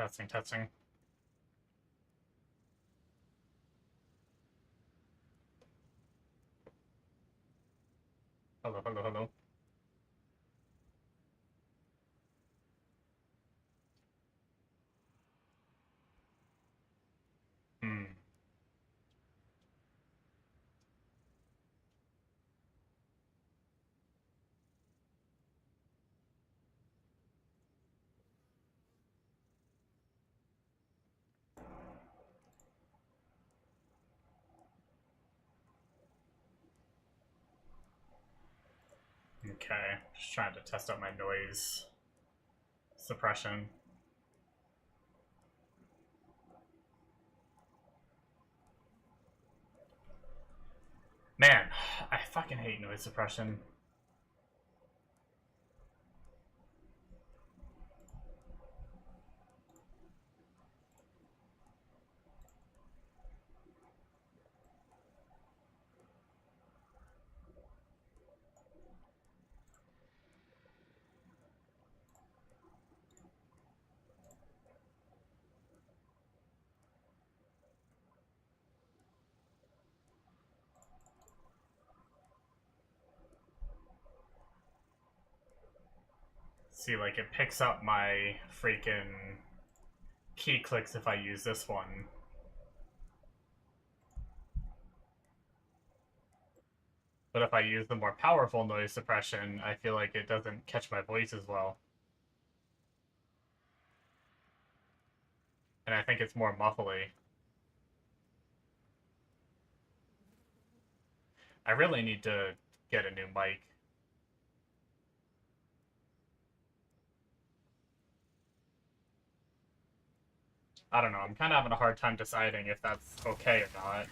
Testing, testing. Hello, hello, hello. Hmm. Okay, just trying to test out my noise suppression. Man, I fucking hate noise suppression. See, like, it picks up my freaking key clicks if I use this one. But if I use the more powerful noise suppression, I feel like it doesn't catch my voice as well. And I think it's more muffly. I really need to get a new mic. I don't know, I'm kind of having a hard time deciding if that's okay or not.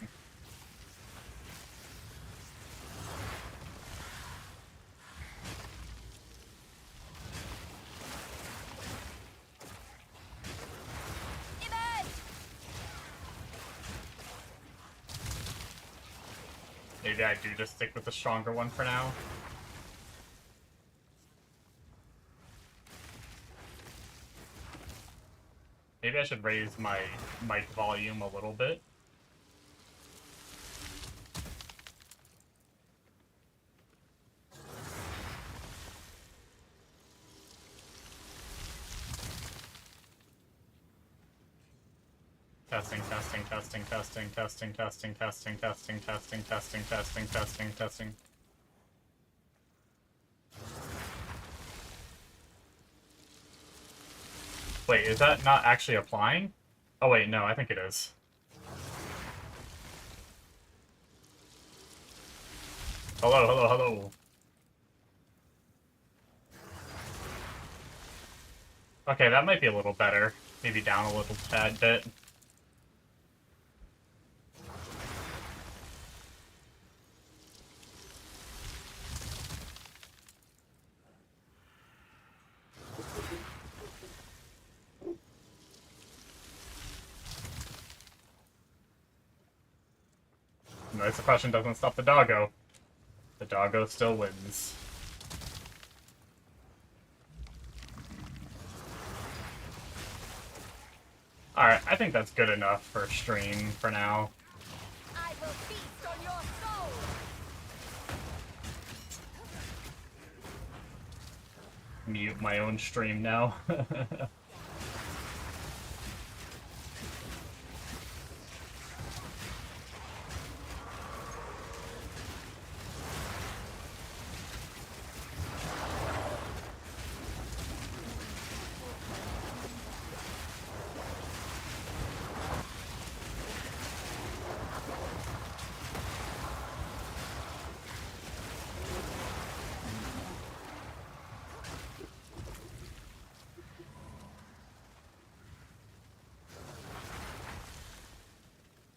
Maybe I do just stick with the stronger one for now. Maybe I should raise my mic volume a little bit. Testing, testing, testing, testing, testing, testing, testing, testing, testing, testing, testing, testing, testing. Wait, is that not actually applying? Oh wait, no, I think it is. Hello, hello, hello. Okay, that might be a little better. Maybe down a little tad bit. Noise suppression doesn't stop the doggo. The doggo still wins. Alright, I think that's good enough for stream for now. I will feast on your soul. Mute my own stream now.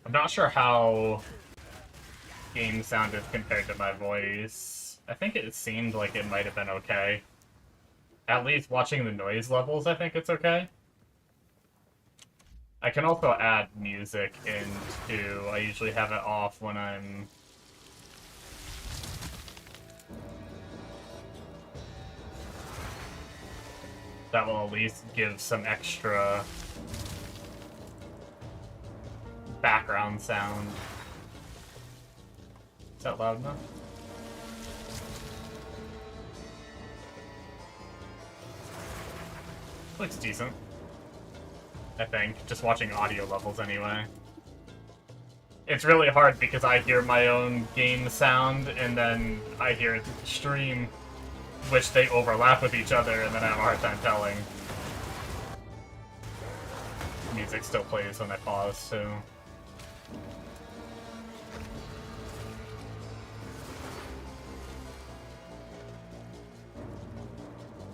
I'm not sure how game sounded compared to my voice. I think it seemed like it might have been okay. At least watching the noise levels, I think it's okay. I can also add music into... I usually have it off when I'm... That will at least give some extra background sound. Is that loud enough? Looks decent. I think, just watching audio levels anyway. It's really hard because I hear my own game sound and then I hear the stream, which they overlap with each other, and then I have a hard time telling. Music still plays when I pause, too.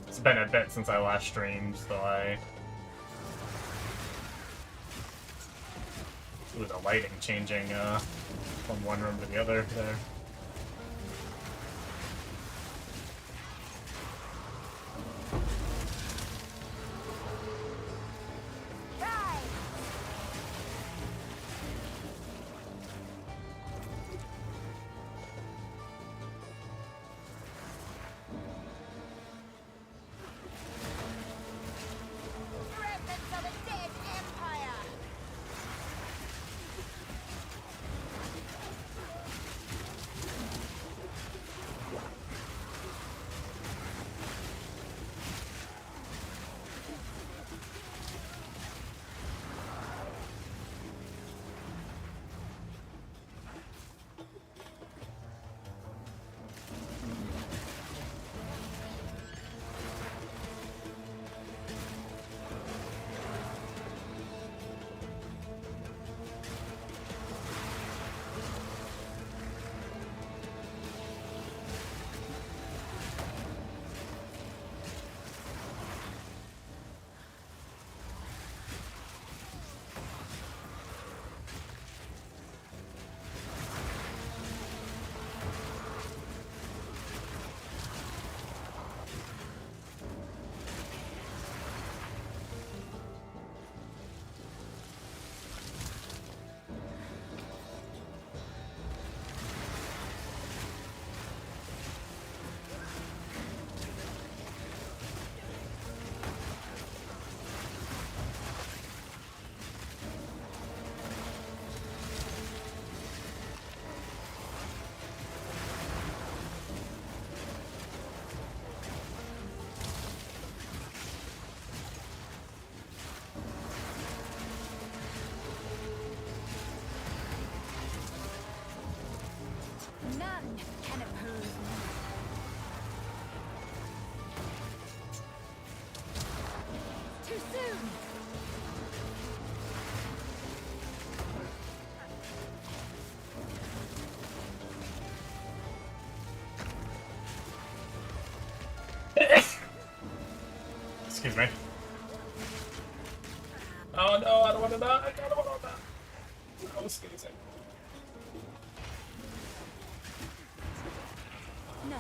It's been a bit since I last streamed, so Ooh, the lighting changing from one room to the other there. Remnants of a dead empire! None can oppose me. Too soon! Excuse me. Oh no, I don't want to die. I don't want to die. I was sneezing. No.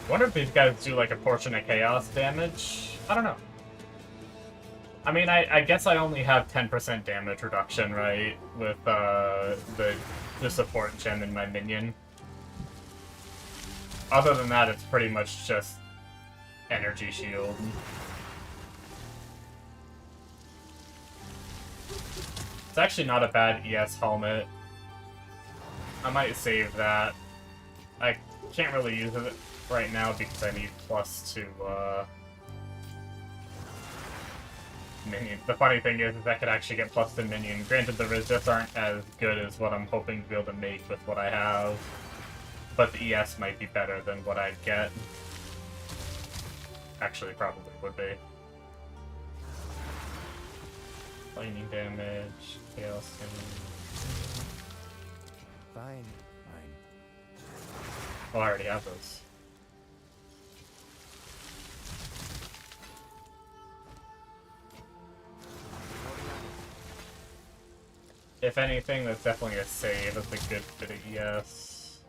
I wonder if these guys do like a portion of chaos damage. I don't know. I mean, I guess I only have 10% damage reduction, right? With the support gem in my minion. Other than that, it's pretty much just energy shield. It's actually not a bad ES helmet. I might save that. I can't really use it right now because I need plus to minion. The funny thing is I could actually get plus to minion. Granted, the resists aren't as good as what I'm hoping to be able to make with what I have, but the ES might be better than what I'd get. Actually, probably would be. Lightning damage, chaos damage. Fine. Well, I already have those. If anything, that's definitely a save. That's a good bit of ES.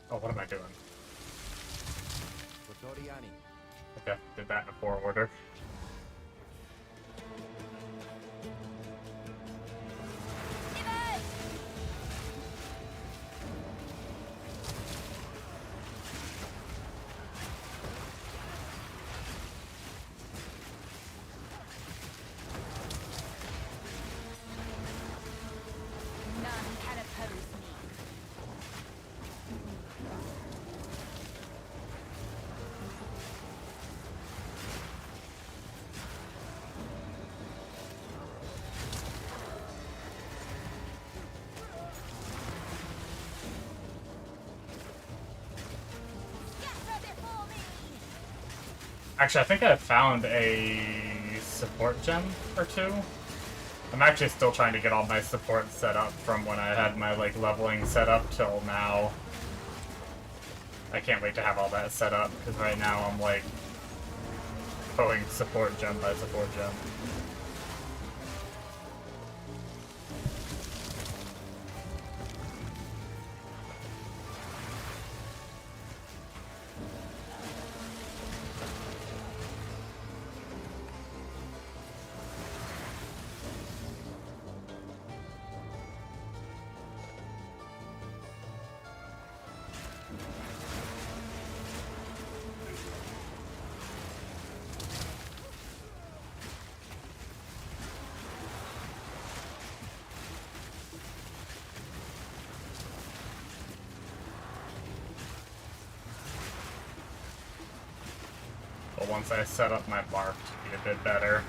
Oh, what am I doing? Toriani. Okay, did that in a poor order. Pivot! None can oppose me. Scatter before me! Actually, I think I found a support gem or two. I'm actually still trying to get all my support set up from when I had my like leveling set up till now. I can't wait to have all that set up, because right now I'm like going support gem by support gem. But once I set up my bark to be a bit better.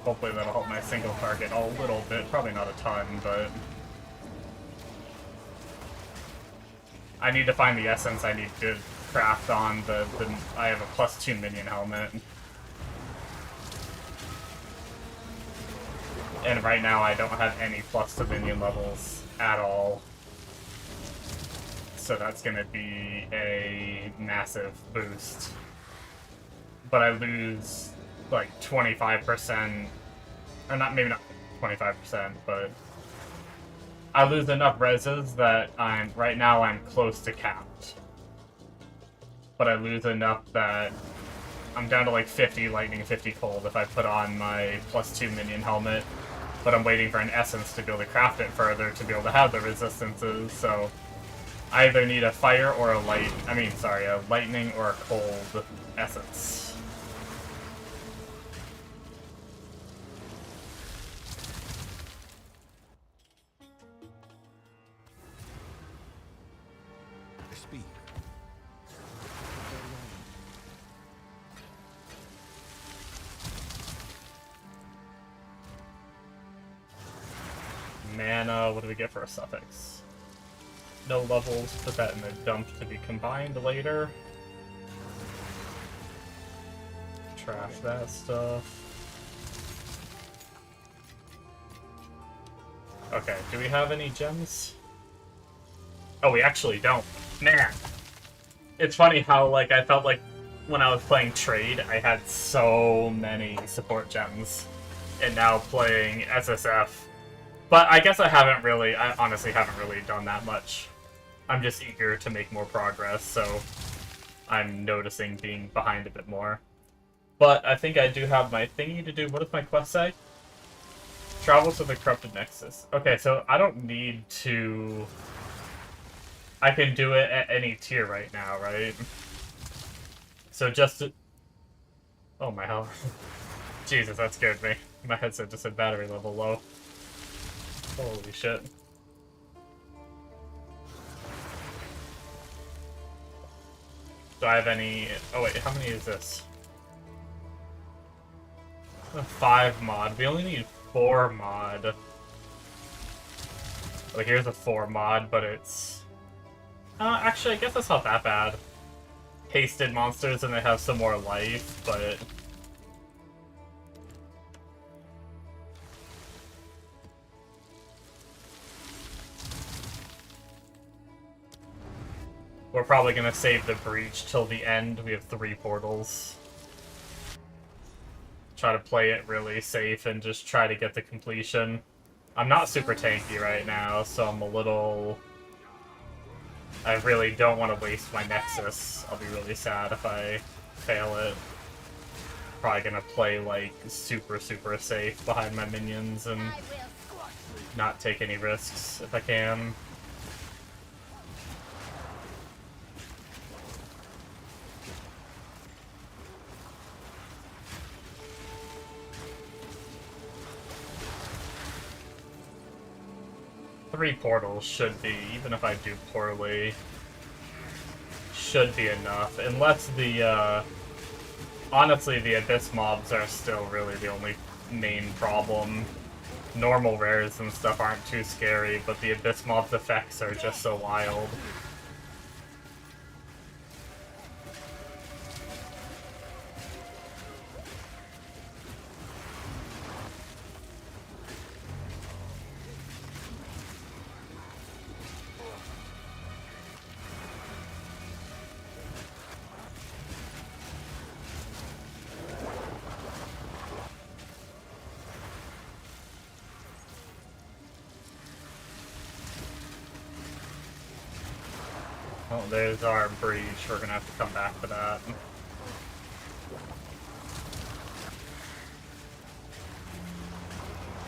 Hopefully that'll help my single target a little bit, probably not a ton, but I need to find the essence I need to craft on the I have a +2 minion helmet. And right now I don't have any +2 minion levels at all. So that's gonna be a massive boost. But I lose like 25%, or not, maybe not 25%, but I lose enough reses that right now I'm close to capped. But I lose enough that I'm down to like 50 lightning, 50 cold if I put on my +2 minion helmet. But I'm waiting for an essence to be able to craft it further to be able to have the resistances, so I either need a fire or a a lightning or a cold essence. Speak. Mana, what do we get for a suffix? No levels, put that in the dump to be combined later. Trash that stuff. Okay, do we have any gems? Oh, we actually don't. Man! It's funny how, like, I felt like when I was playing Trade, I had so many support gems. And now playing SSF. But I guess I honestly haven't really done that much. I'm just eager to make more progress, so I'm noticing being behind a bit more. But I think I do have my thingy to do. What does my quest say? Travel to the Corrupted Nexus. Okay, so I don't need to... I can do it at any tier right now, right? So just to... Oh my hell. Jesus, that scared me. My headset just said battery level low. Holy shit. Do I have any... Oh wait, how many is this? 5 mod. We only need 4 mod. Oh, here's a 4 mod, but it's... actually, I guess that's not that bad. Hasted monsters and they have some more life, but... We're probably gonna save the breach till the end. We have 3 portals. Try to play it really safe and just try to get the completion. I'm not super tanky right now, so I'm a little... I really don't want to waste my Nexus. I'll be really sad if I fail it. Probably gonna play, like, super safe behind my minions and not take any risks if I can. Three portals should be, even if I do poorly, should be enough. Unless the, honestly, the Abyss mobs are still really the only main problem. Normal rares and stuff aren't too scary, but the Abyss mobs' effects are just so wild. Oh, there's our breach. We're gonna have to come back for that.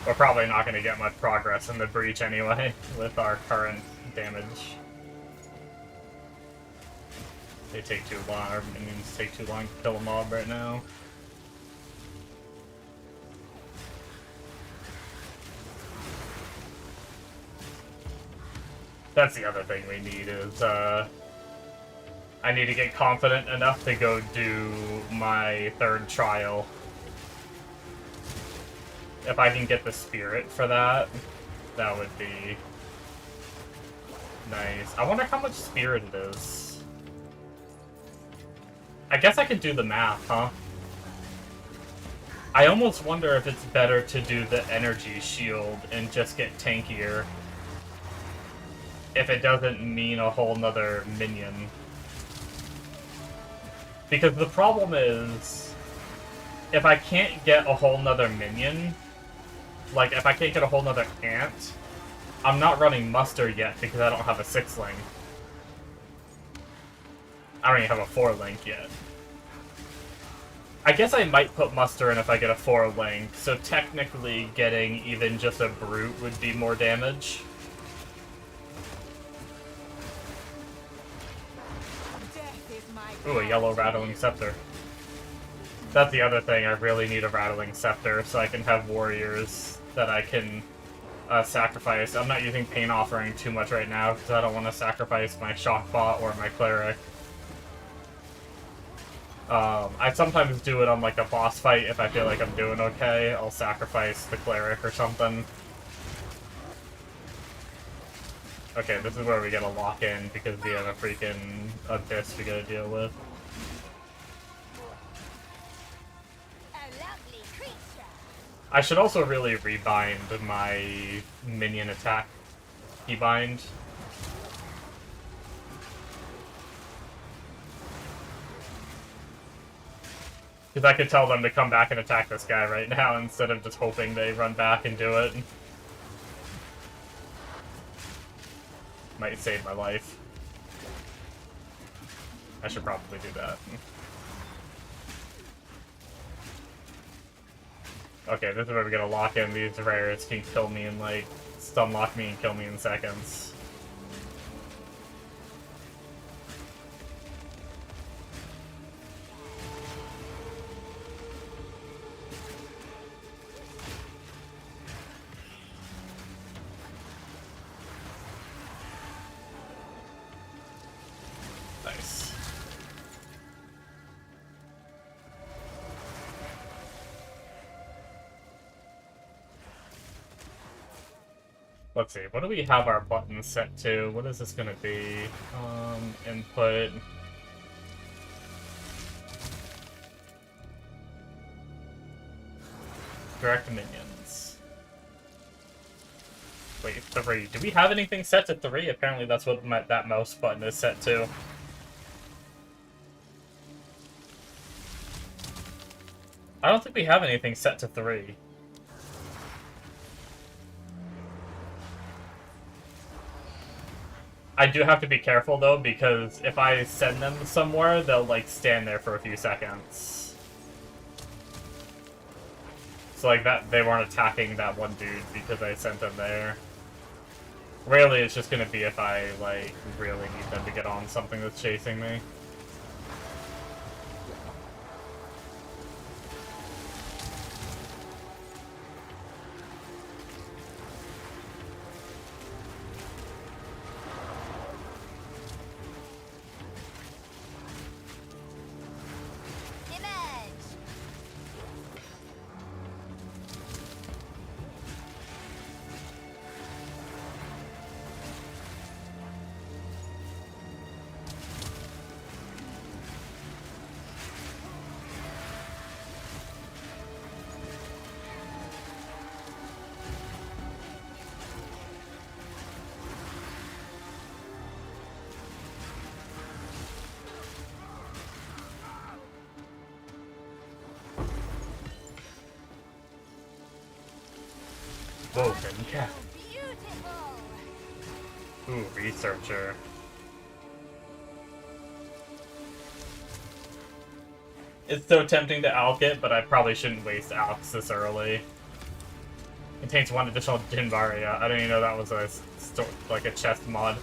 We're probably not gonna get much progress in the breach anyway, with our current damage. They take too long, our minions take too long to kill a mob right now. That's the other thing we need is, I need to get confident enough to go do my 3rd trial. If I can get the spirit for that, that would be nice. I wonder how much spirit it is. I guess I could do the math, huh? I almost wonder if it's better to do the energy shield and just get tankier. If it doesn't mean a whole nother minion. Because the problem is, if I can't get a whole nother minion, like if I can't get a whole nother ant, I'm not running muster yet because I don't have a 6-link. I don't even have a 4-link yet. I guess I might put muster in if I get a 4-link, so technically getting even just a brute would be more damage. Ooh, a yellow rattling scepter. That's the other thing, I really need a rattling scepter so I can have warriors that I can sacrifice. I'm not using Pain Offering too much right now because I don't want to sacrifice my shock bot or my cleric. I sometimes do it on like a boss fight if I feel like I'm doing okay. I'll sacrifice the cleric or something. Okay, this is where we gotta lock in because we have a freaking abyss we gotta deal with. I should also really rebind my minion attack keybind. Because I could tell them to come back and attack this guy right now instead of just hoping they run back and do it. Might save my life. I should probably do that. Okay, this is where we're gonna lock in. These rares can kill me in like, stun lock me and kill me in seconds. Nice. Let's see, what do we have our buttons set to? What is this gonna be? Input. Direct minions. Wait, 3. Do we have anything set to 3? Apparently that's what that mouse button is set to. I don't think we have anything set to 3. I do have to be careful, though, because if I send them somewhere, they'll, like, stand there for a few seconds. So, like, that they weren't attacking that one dude because I sent them there. Rarely it's just gonna be if I, like, really need them to get on something that's chasing me. Woven, yeah. Ooh, researcher. It's so tempting to alch it, but I probably shouldn't waste alchs this early. Contains 1 additional Jinvaria. I didn't even know that was like a chest mod.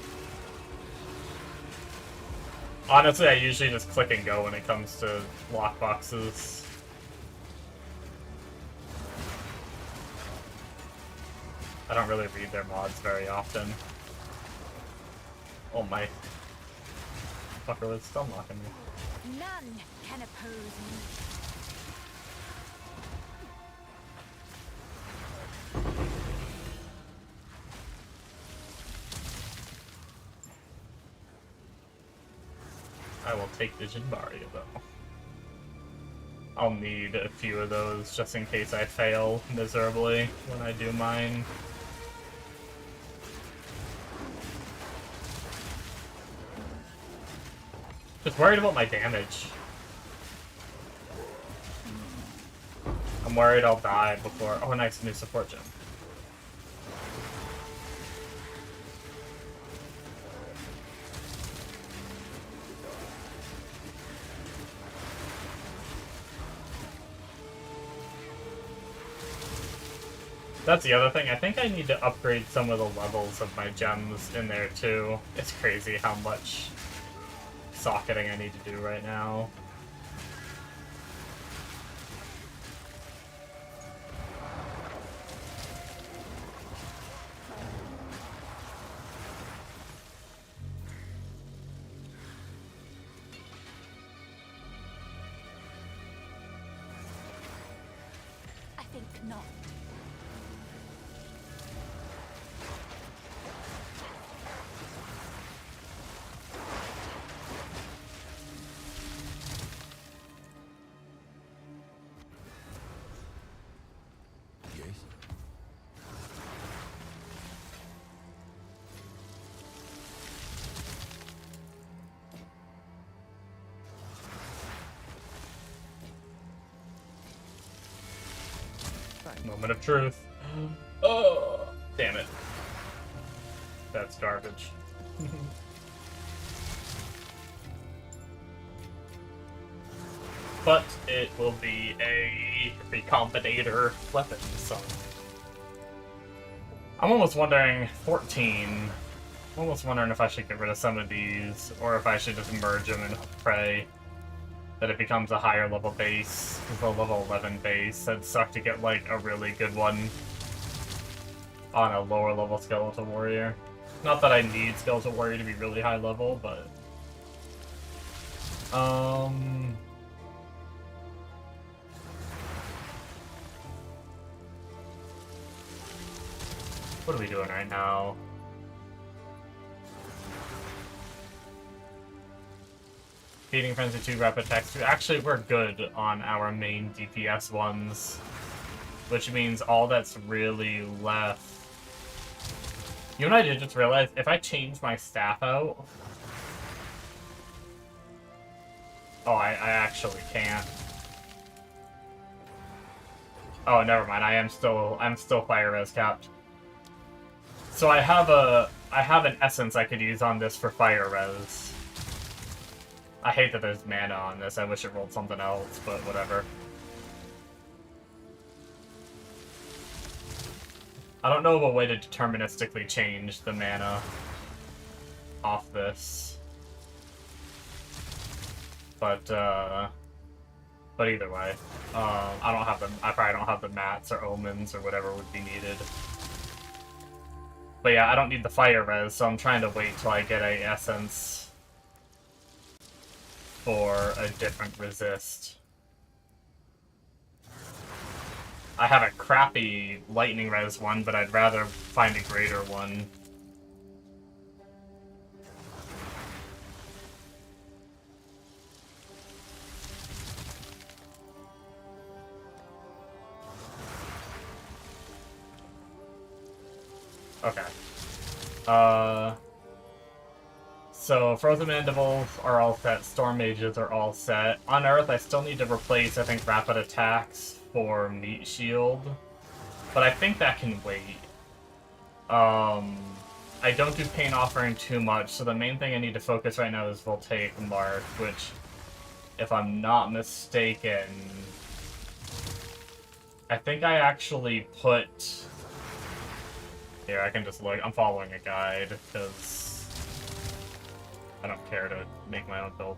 Honestly, I usually just click and go when it comes to lockboxes. I don't really read their mods very often. Oh my. Fucker was still mocking me. None can oppose me. I will take the Jinbaria, though. I'll need a few of those just in case I fail miserably when I do mine. Just worried about my damage. I'm worried I'll die before... Oh, nice new support gem. That's the other thing. I think I need to upgrade some of the levels of my gems in there, too. It's crazy how much socketing I need to do right now. I think not. Yes. Moment of truth. Oh, damn it. That's garbage. But it will be a recombinator weapon, so... I'm almost wondering, 14... I'm almost wondering if I should get rid of some of these, or if I should just merge them and pray that it becomes a higher level base, because the level 11 base. That'd suck to get, like, a really good one on a lower level Skeletal Warrior. Not that I need Skeletal Warrior to be really high level, but... What are we doing right now? Feeding Frenzy 2, Rapid Attacks 2. Actually, we're good on our main DPS ones. Which means all that's really left... You know what I did just realize? If I change my staff out... Oh, I actually can't. Oh, never mind. I'm still fire res capped. So I have an essence I could use on this for fire res. I hate that there's mana on this. I wish it rolled something else, but whatever. I don't know of a way to deterministically change the mana off this. But either way, I probably don't have the mats or omens or whatever would be needed. But yeah, I don't need the fire res, so I'm trying to wait till I get a essence for a different resist. I have a crappy lightning res one, but I'd rather find a greater one. Okay. So Frozen Mandibles are all set, Storm Mages are all set. On Earth, I still need to replace, I think, Rapid Attacks for Meat Shield. But I think that can wait. I don't do Pain Offering too much, so the main thing I need to focus right now is Voltaic Mark, which, if I'm not mistaken, I think I actually put... Here, I can just look. I'm following a guide, because I don't care to make my own build.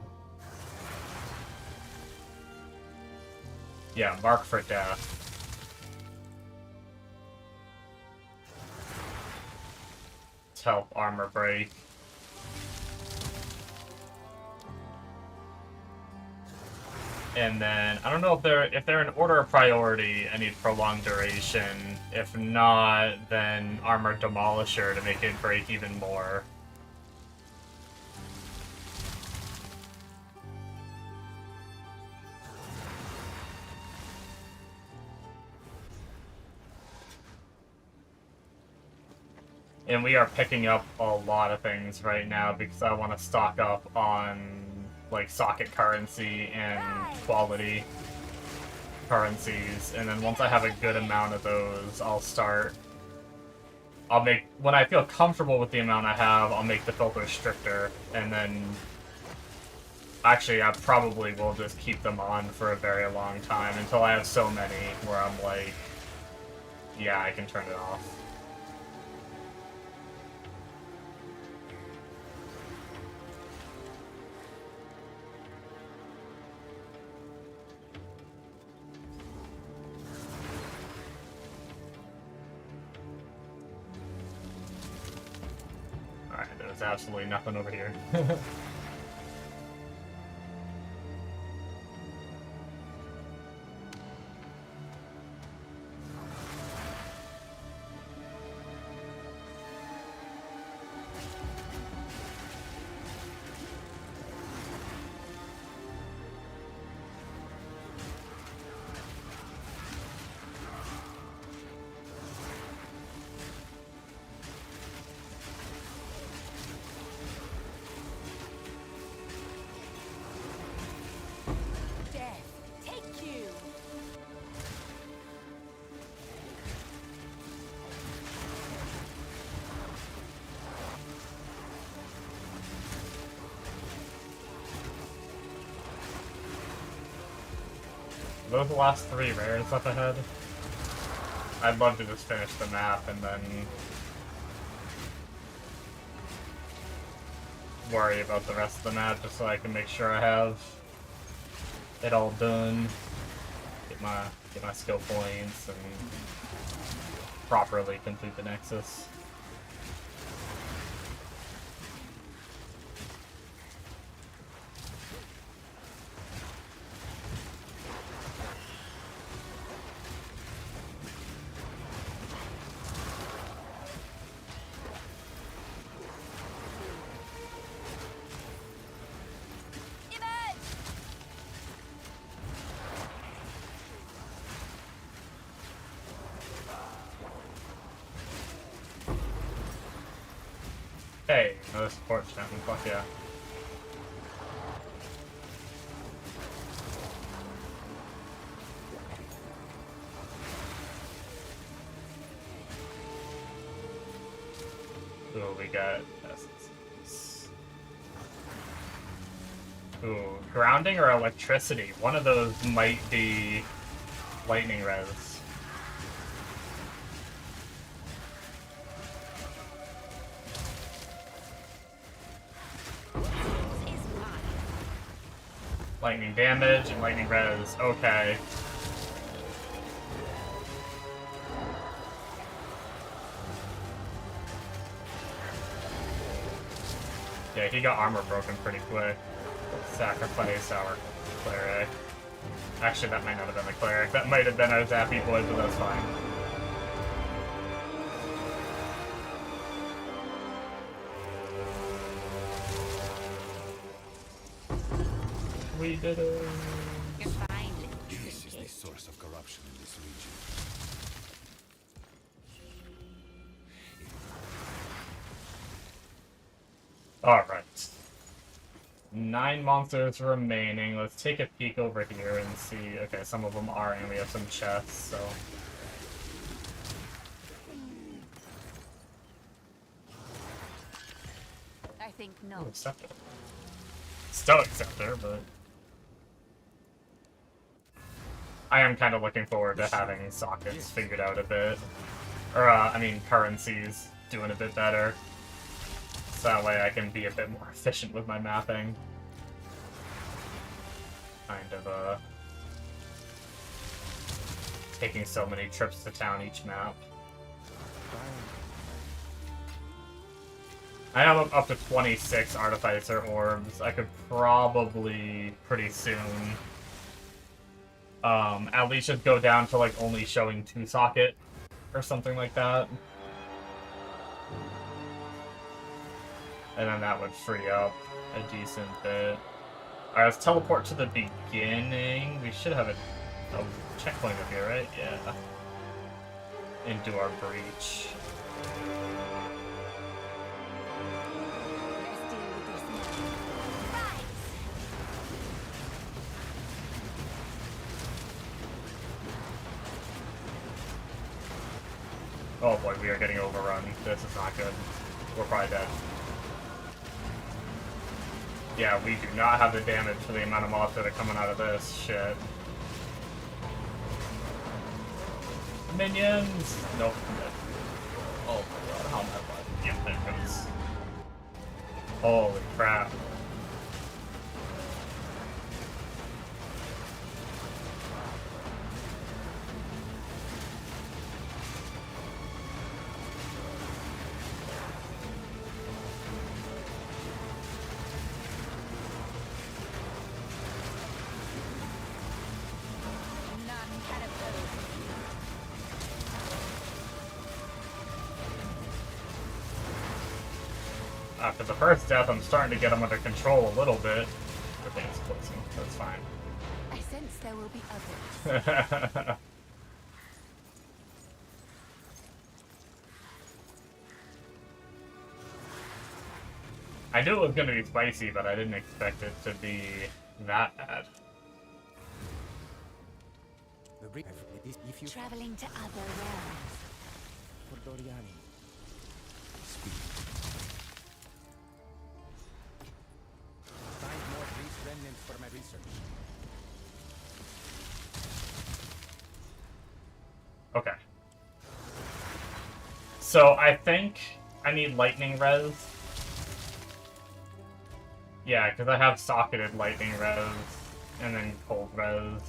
Yeah, Mark for Death. Let's help armor break. And then, I don't know if they're in order of priority, I need Prolonged Duration. If not, then Armor Demolisher to make it break even more. And we are picking up a lot of things right now because I want to stock up on like socket currency and quality currencies, and then once I have a good amount of those, when I feel comfortable with the amount I have, I'll make the filter stricter, and then actually I probably will just keep them on for a very long time until I have so many where I'm like, yeah, I can turn it off. There's absolutely nothing over here. Are those the last 3 rares up ahead? I'd love to just finish the map and then worry about the rest of the map just so I can make sure I have it all done. Get my skill points and properly complete the Nexus. Hey, another support champion, fuck yeah. Ooh, we got SSFs. Ooh, grounding or electricity? One of those might be lightning res. Lightning damage and lightning res. Okay. Yeah, he got armor broken pretty quick. Sacrifice our cleric. Actually, that might not have been the cleric. That might have been our Zappy boy, but that's fine. We did it. You're fine, little This is tricky. the source of corruption in this region. Alright. 9 monsters remaining. Let's take a peek over here and see. Okay, some of them are, and we have some chests, so. I think Ooh, not. Scepter. Stoic Scepter, but. I am kind of looking forward to having sockets figured out a bit. Or, I mean, currencies doing a bit better. So that way I can be a bit more efficient with my mapping. Kind of, taking so many trips to town each map. I have up to 26 Artificer Orbs. I could probably, pretty soon, at least just go down to, like, only showing 2 socket, or something like that. And then that would free up a decent bit. Alright, let's teleport to the beginning. We should have a checkpoint up here, right? Yeah. Into our breach. Let's deal with this now. Rise! Oh boy, we are getting overrun. This is not good. We're probably dead. Yeah, we do not have the damage for the amount of mobs that are coming out of this shit. Minions! Nope, I'm dead. Oh my god, how am I alive? Yeah, there it goes. Holy crap. None can oppose me. After the first death, I'm starting to get them under control a little bit. Okay, it's closing. That's fine. I sense there will be others. I knew it was going to be spicy, but I didn't expect it to be that bad. The brief if you Traveling to other realms. for Doriani. Speak. Find more of these remnants for my research. Okay. So I think I need lightning res. Yeah, because I have socketed lightning res and then cold res.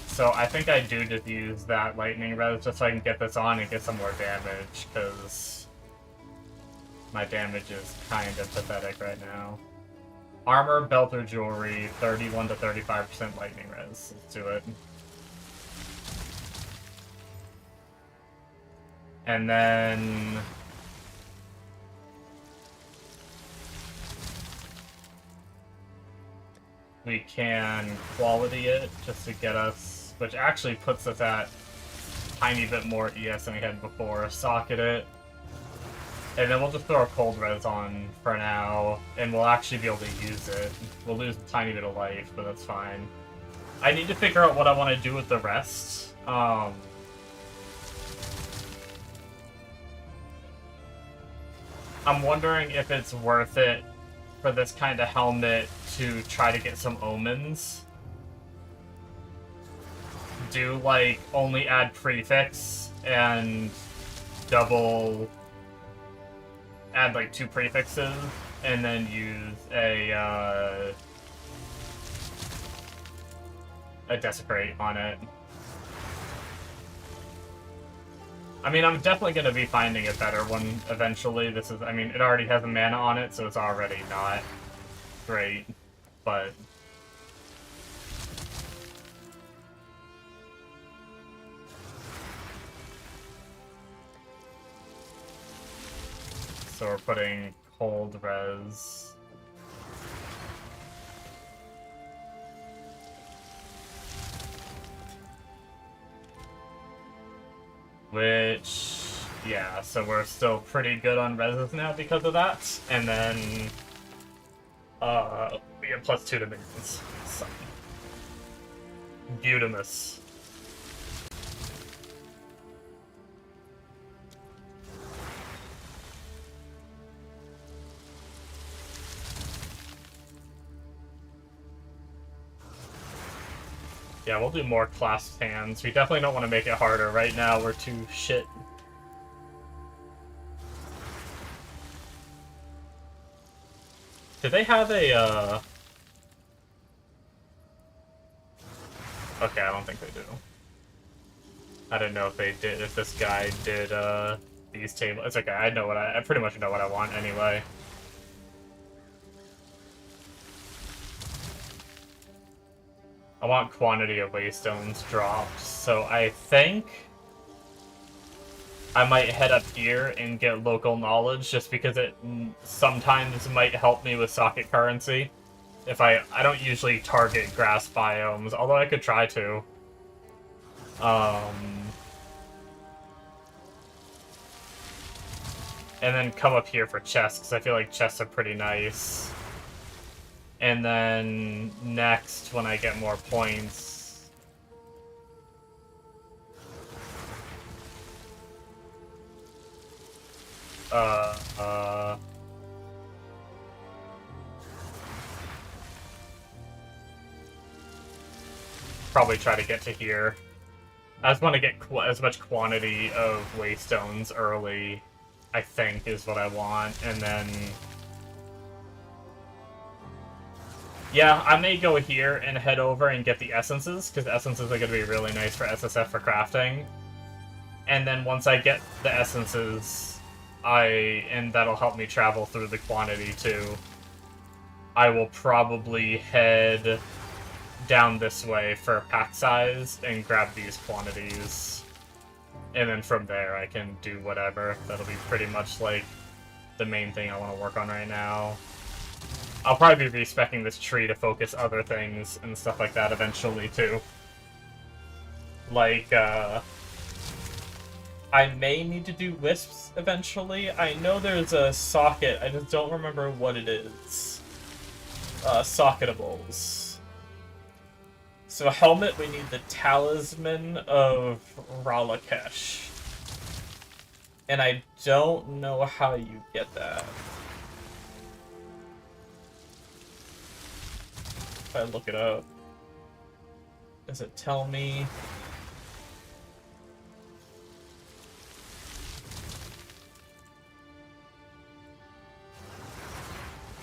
So I think I do just use that lightning res just so I can get this on and get some more damage, because my damage is kind of pathetic right now. Armor, belt, or jewelry, 31 to 35% lightning res. Let's do it. And then we can quality it just to get us, which actually puts us at a tiny bit more ES than we had before. Socket it. And then we'll just throw a cold res on for now, and we'll actually be able to use it. We'll lose a tiny bit of life, but that's fine. I need to figure out what I want to do with the rest. I'm wondering if it's worth it for this kind of helmet to try to get some omens. Do, like, only add prefix and double... add, like, 2 prefixes, and then use a Desecrate on it. I mean, I'm definitely going to be finding a better one eventually. This is, I mean, it already has a mana on it, so it's already not great, but... So we're putting cold res. Which, yeah, so we're still pretty good on reses now because of that. And then, we have +2 to minions. So. Beautimus. Yeah, we'll do more clasped hands. We definitely don't want to make it harder. Right now, we're too shit. Did they have a, Okay, I don't think they do. I didn't know if they did, if this guy did, these tables. It's okay, I pretty much know what I want anyway. I want quantity of waystones dropped, so I think I might head up here and get local knowledge, just because it sometimes might help me with socket currency. If I don't usually target grass biomes, although I could try to. And then come up here for chests, because I feel like chests are pretty nice. And then next, when I get more points... probably try to get to here. I just want to get as much quantity of waystones early, I think, is what I want, and then... Yeah, I may go here and head over and get the essences, because essences are going to be really nice for SSF for crafting. And then once I get the essences, and that'll help me travel through the quantity too, I will probably head down this way for pack size and grab these quantities. And then from there I can do whatever. That'll be pretty much like the main thing I want to work on right now. I'll probably be respecing this tree to focus other things and stuff like that eventually, too. Like, I may need to do wisps eventually. I know there's a socket, I just don't remember what it is. Socketables. So helmet, we need the Talisman of Ralakesh. And I don't know how you get that. If I look it up, does it tell me?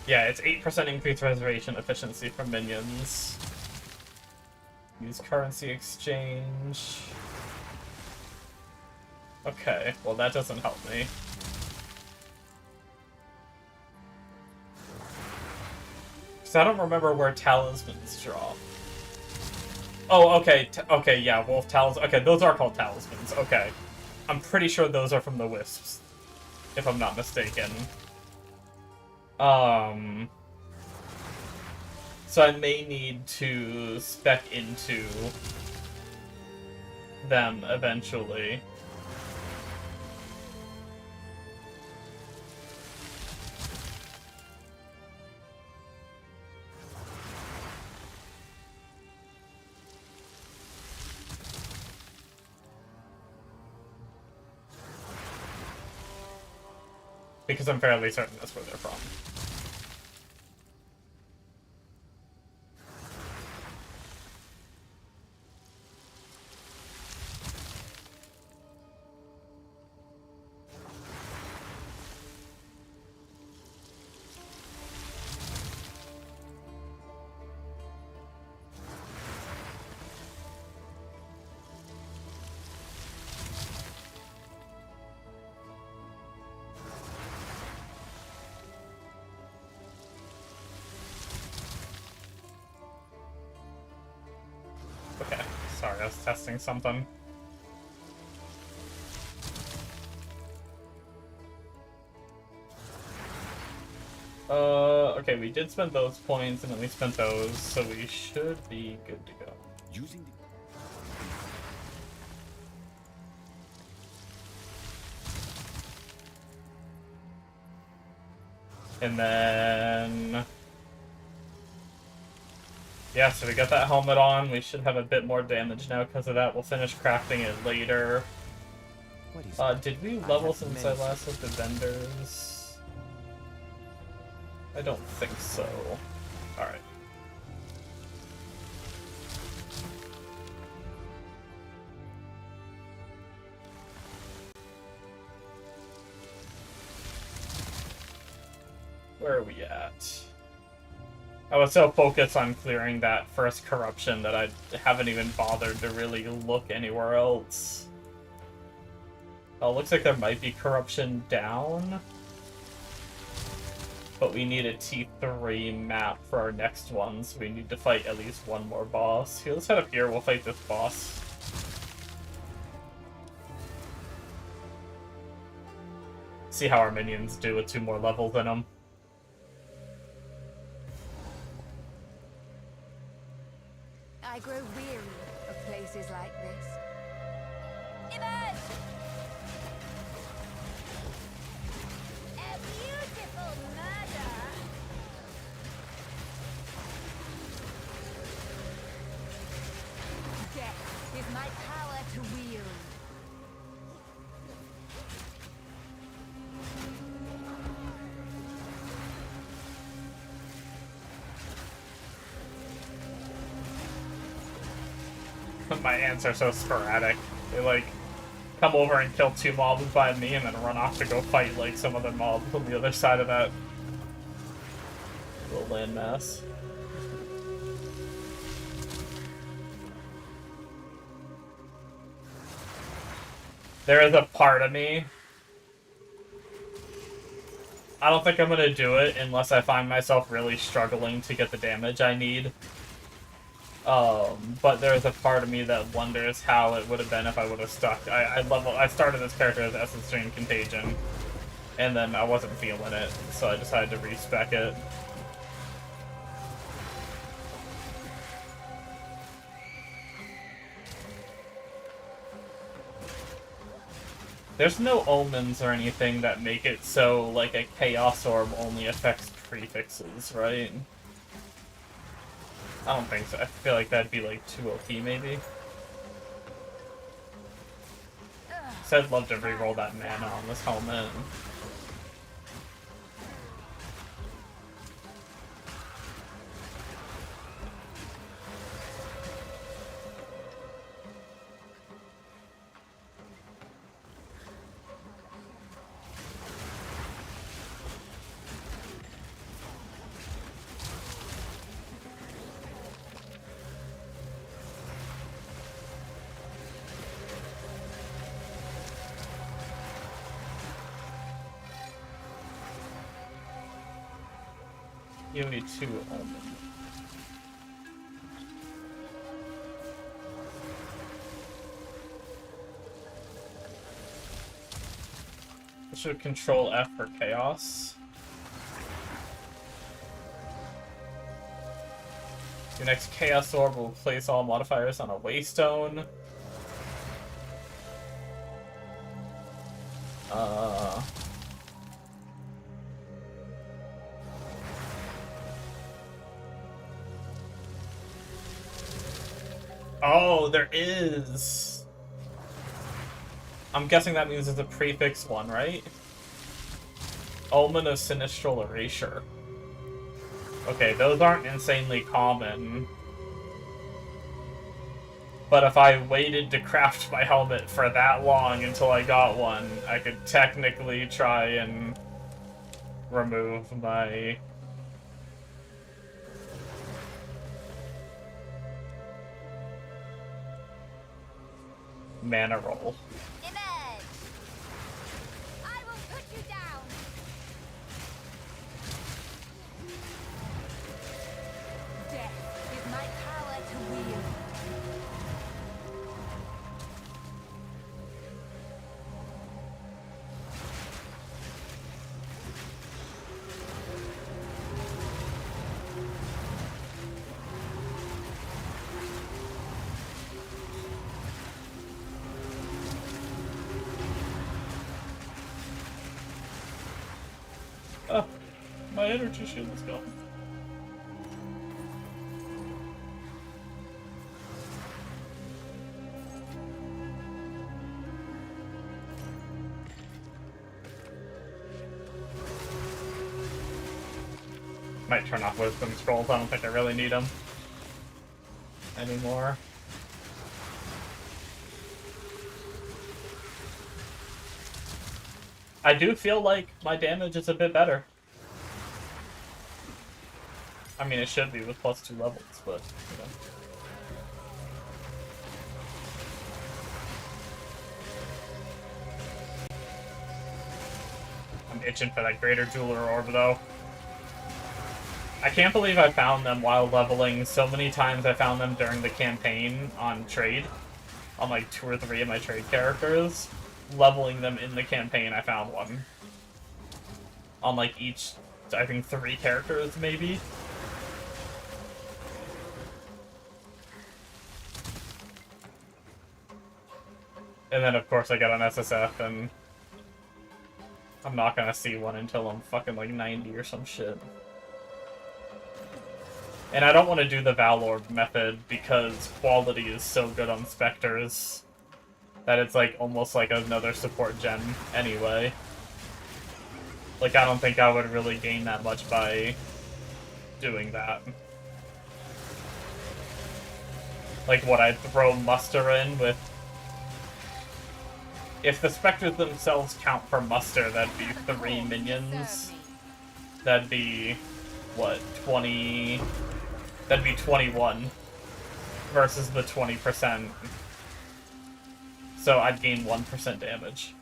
Yeah, it's 8% increased reservation efficiency for minions. Use currency exchange. Okay, well that doesn't help me. I don't remember where talismans drop. Oh, okay, okay, yeah, wolf talismans. Okay, those are called talismans. Okay. I'm pretty sure those are from the wisps, if I'm not mistaken. So I may need to spec into them eventually. Because I'm fairly certain that's where they're from. Okay, sorry, I was testing something. Okay, we did spend those points, and then we spent those, so we should be good to go. Using the... And then... yeah, so we got that helmet on. We should have a bit more damage now because of that. We'll finish crafting it later. What is Did we level since I last looked at vendors? I don't think so. Alright. Where are we at? I was so focused on clearing that first corruption that I haven't even bothered to really look anywhere else. Oh, looks like there might be corruption down. But we need a T3 map for our next one, so we need to fight at least one more boss. Here, let's head up here, we'll fight this boss. See how our minions do with 2 more levels in them. I grow weary of places like this. Emerge! A beautiful murder! Death is my power to wield. My ants are so sporadic. They, like, come over and kill 2 mobs by me and then run off to go fight, like, some other mobs on the other side of that little landmass. There is a part of me... I don't think I'm gonna do it unless I find myself really struggling to get the damage I need. But there's a part of me that wonders how it would have been if I would have stuck. I started this character as SSF Contagion, and then I wasn't feeling it, so I decided to respec it. There's no omens or anything that make it so, like, a Chaos Orb only affects prefixes, right? I don't think so. I feel like that'd be, like, too OP, maybe. So I'd love to reroll that mana on this helmet. You need 2 omens. I should control F for chaos. Your next Chaos Orb will place all modifiers on a Waystone. Oh, there is. I'm guessing that means it's a prefix one, right? Omen of Sinistral Erasure. Okay, those aren't insanely common. But if I waited to craft my helmet for that long until I got one, I could technically try and remove my... mana roll. Image! I will put you down! Death is my power to wield. Oh, my energy shield is gone. Might turn off wisdom scrolls, I don't think I really need them anymore. I do feel like my damage is a bit better. I mean, it should be with +2 levels, but, you know. I'm itching for that Greater Jeweler Orb, though. I can't believe I found them while leveling. So many times I found them during the campaign on trade. On like 2 or 3 of my trade characters. Leveling them in the campaign, I found one. On like each, I think 3 characters, maybe. And then of course I got an SSF, and I'm not gonna see one until I'm fucking like 90 or some shit. And I don't want to do the Valor method because quality is so good on Spectres that it's like almost like another support gem anyway. Like, I don't think I would really gain that much by doing that. Like, what I'd throw muster in with... If the Spectres themselves count for muster, that'd be 3 minions. That'd be, what, 20... That'd be 21 versus the 20%. So I'd gain 1% damage.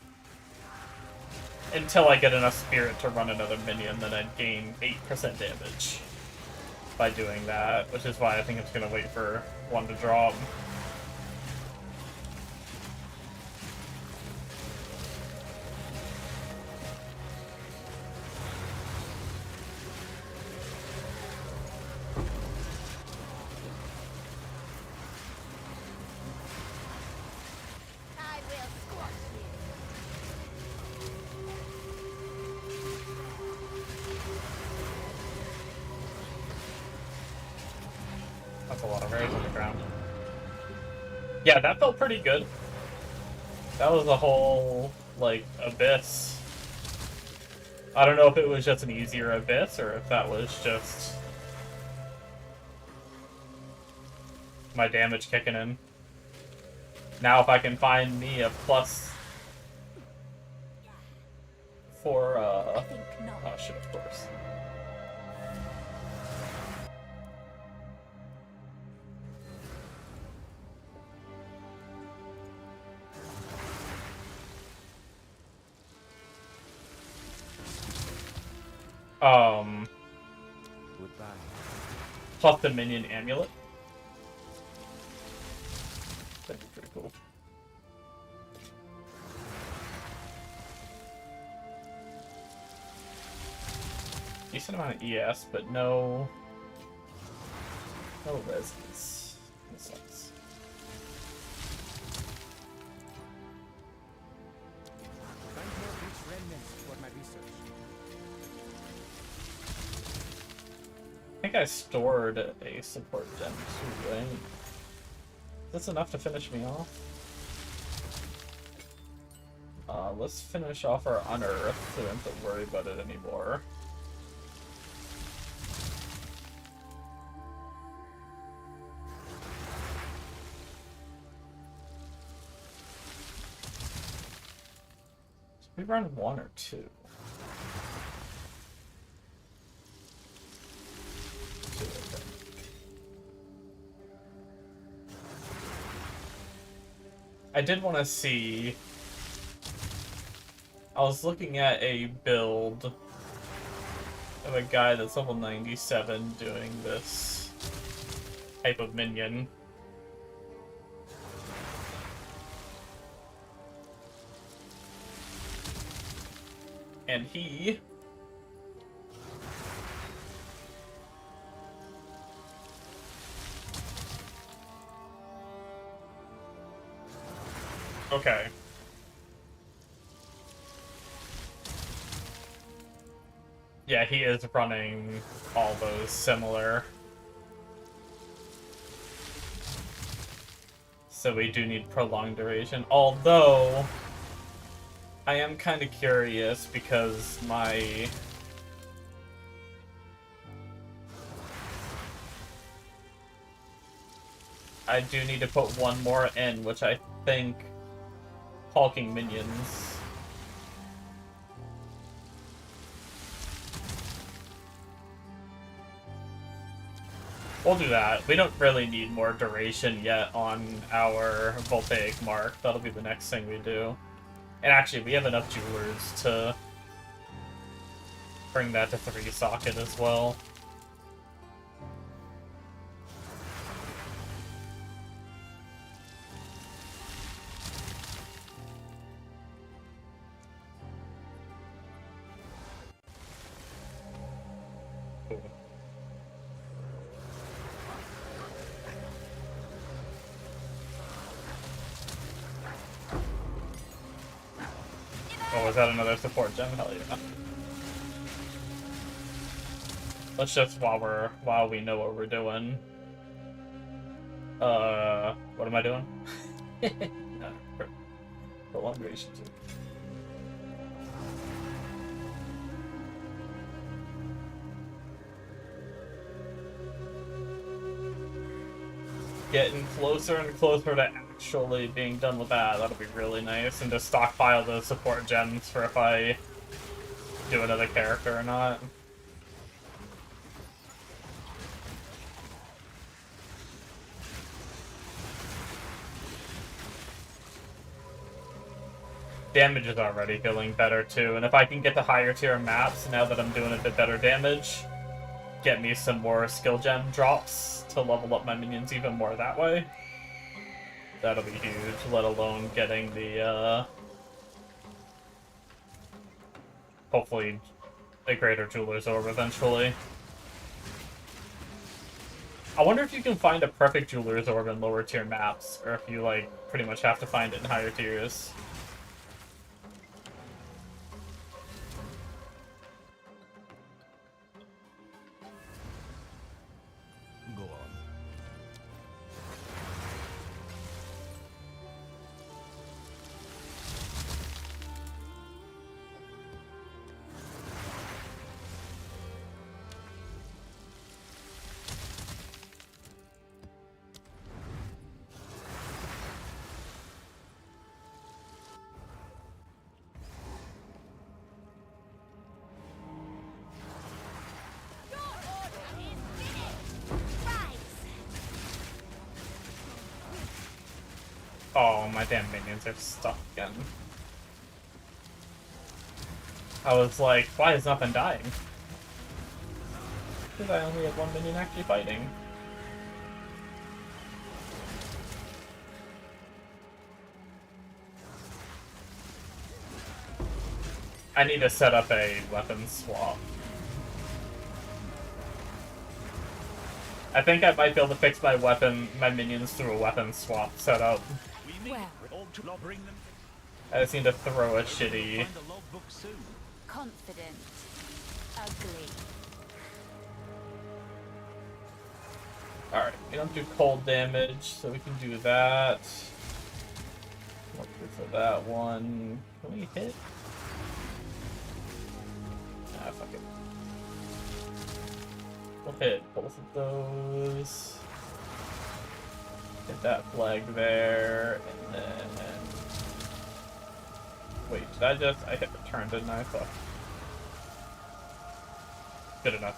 Until I get enough spirit to run another minion, then I'd gain 8% damage by doing that, which is why I think I'm just gonna wait for one to drop. I will squash you. That's a lot of rares on the ground. Yeah, that felt pretty good. That was a whole, like, abyss. I don't know if it was just an easier abyss, or if that was just my damage kicking in. Now if I can find me a plus for, I think not. oh shit, of course. Goodbye. Plus the minion amulet. That'd be pretty cool. Decent amount of ES, but no reses. That sucks. Find more rich remnants for my research. I think I stored a support gem too, right? Is this enough to finish me off? Let's finish off our Unearth so we don't have to worry about it anymore. So we run 1 or 2. 2, okay. I did want to see... I was looking at a build of a guy that's level 97 doing this type of minion. And he... Okay. Yeah, he is running all those similar. So we do need prolonged duration. Although, I am kind of curious because my... I do need to put one more in, which I think hulking minions. We'll do that. We don't really need more duration yet on our Voltaic Mark. That'll be the next thing we do. And actually, we have enough jewelers to bring that to 3 socket as well. Oh, is that another support gem? Hell yeah. Let's just, while we know what we're doing. What am I doing? Prolongation. Getting closer and closer to actually being done with that. That'll be really nice. And just stockpile those support gems for if I do another character or not. Damage is already feeling better too, and if I can get to higher tier maps now that I'm doing a bit better damage, get me some more skill gem drops to level up my minions even more that way. That'll be huge, let alone getting the, hopefully a greater Jeweler's Orb eventually. I wonder if you can find a perfect Jeweler's Orb in lower tier maps, or if you, like, pretty much have to find it in higher tiers. Oh, my damn minions are stuck again. I was like, why is nothing dying? Because I only have 1 minion actually fighting. I need to set up a weapon swap. I think I might be able to fix my minions through a weapon swap setup. Well, I just need to throw a shitty... confident, ugly. Alright, we don't do cold damage, so we can do that. 1 So that one, can we hit? Ah, fuck it. We'll hit both of those. Hit that flag there, and then... Wait, did I hit return, didn't I? Fuck. Good enough.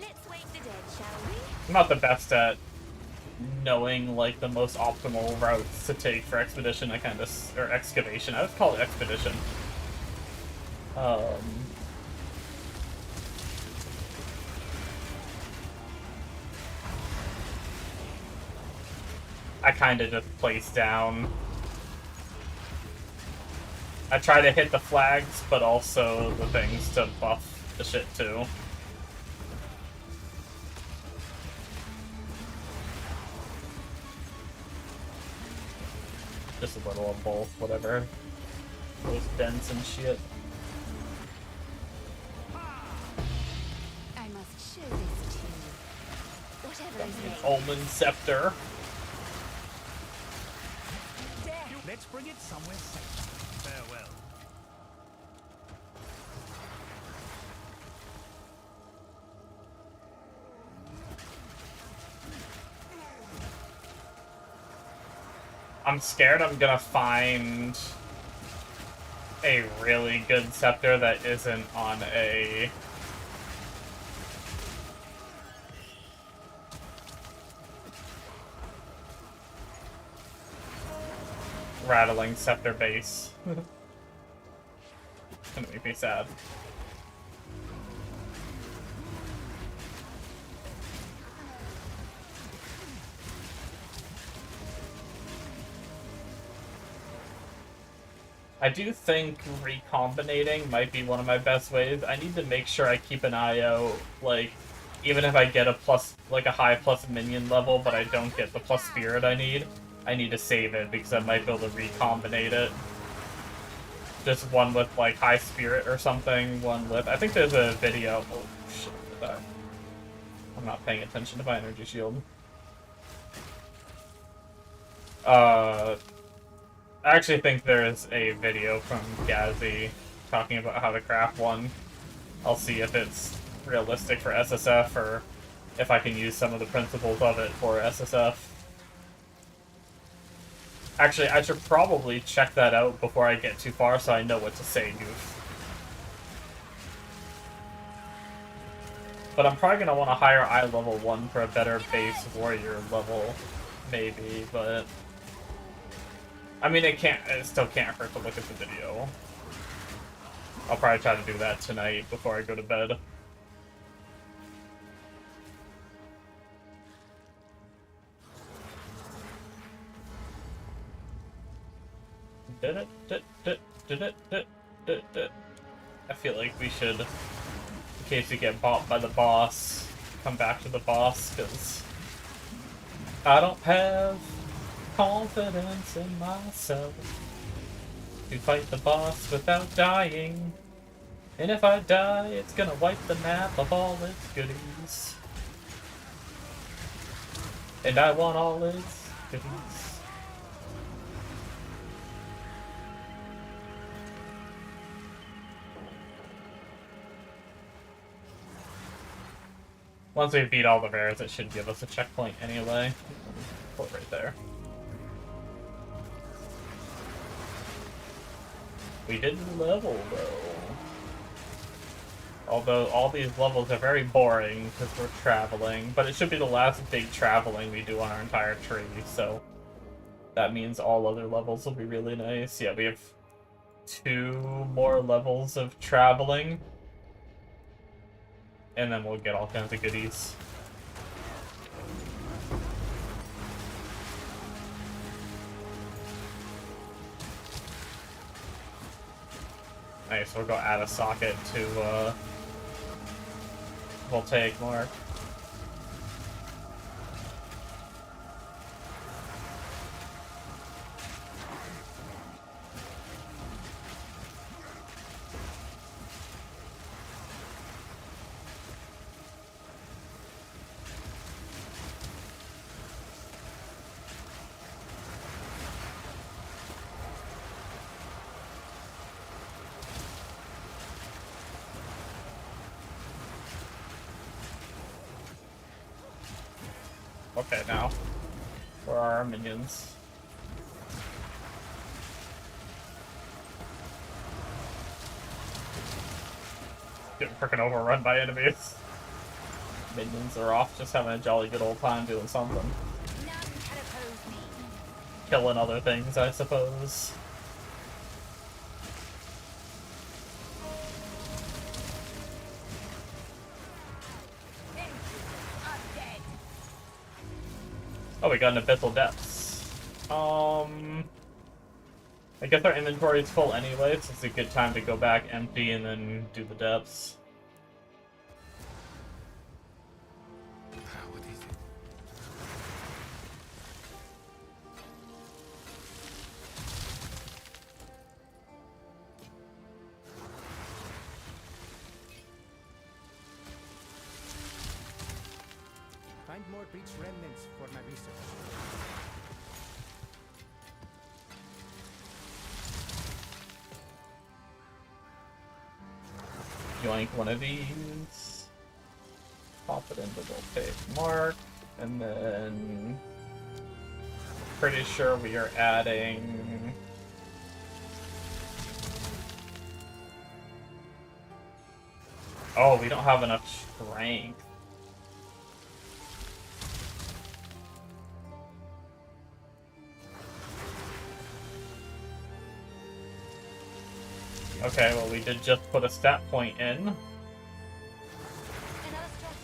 Let's wake the dead, shall we? I'm not the best at knowing, like, the most optimal routes to take for expedition. I kind of... or excavation. I would call it expedition. I kind of just place down. I try to hit the flags, but also the things to buff the shit too. Just a little of both, whatever. Those dents and shit. I must show this to you. Whatever is next. Omen Scepter. Let's bring it somewhere safe. Farewell. I'm scared I'm gonna find a really good scepter that isn't on a rattling scepter base. It's gonna make me sad. I do think recombinating might be one of my best ways. I need to make sure I keep an eye out, like, even if I get a plus, like a high plus minion level, but I don't get the plus spirit I need to save it because I might be able to recombinate it. Just one with, like, high spirit or something, one with... I think there's a video... Oh, shit, that. I'm not paying attention to my energy shield. I actually think there's a video from Gazzy talking about how to craft one. I'll see if it's realistic for SSF or if I can use some of the principles of it for SSF. Actually, I should probably check that out before I get too far so I know what to say, Goof. But I'm probably going to want to hire eye level 1 for a better base warrior level, maybe, but... I mean, it still can't hurt to look at the video. I'll probably try to do that tonight before I go to bed. I feel like we should, in case we get bought by the boss, come back to the boss, because I don't have confidence in myself to fight the boss without dying. And if I die, it's gonna wipe the map of all its goodies. And I want all its goodies. Once we beat all the rares, it should give us a checkpoint anyway. Put it right there. We didn't level, though. Although all these levels are very boring because we're traveling, but it should be the last big traveling we do on our entire tree, so that means all other levels will be really nice. Yeah, we have 2 more levels of traveling, and then we'll get all kinds of goodies. Nice, we'll go add a socket to, Voltaic Mark. Okay, now. Where are our minions? Getting freaking overrun by enemies. Minions are off just having a jolly good old time doing something. None can oppose me. Killing other things, I suppose. Oh, we got an Abyssal Depths. I guess our inventory is full anyway, so it's a good time to go back empty and then do the depths. What is it? Find more breach remnants for my research. Yoink one of these. Pop it into the page mark. And then... pretty sure we are adding... Oh, we don't have enough strength. Okay, well we did just put a stat point in. Another strategy.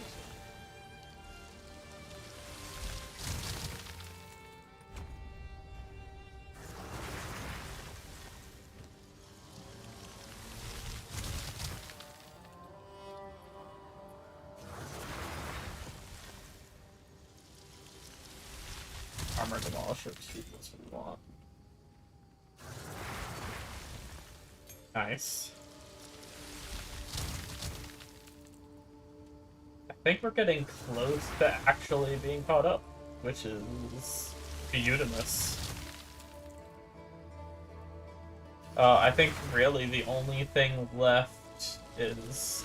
Armor Demolisher 2 is what we want. Nice. I think we're getting close to actually being caught up, which is beautimous. I think really the only thing left is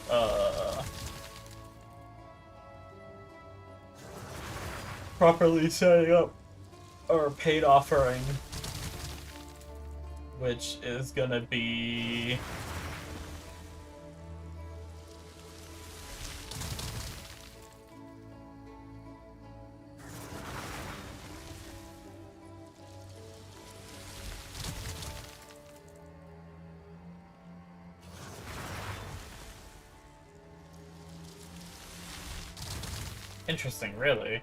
properly setting up our paid offering, which is gonna be interesting, really.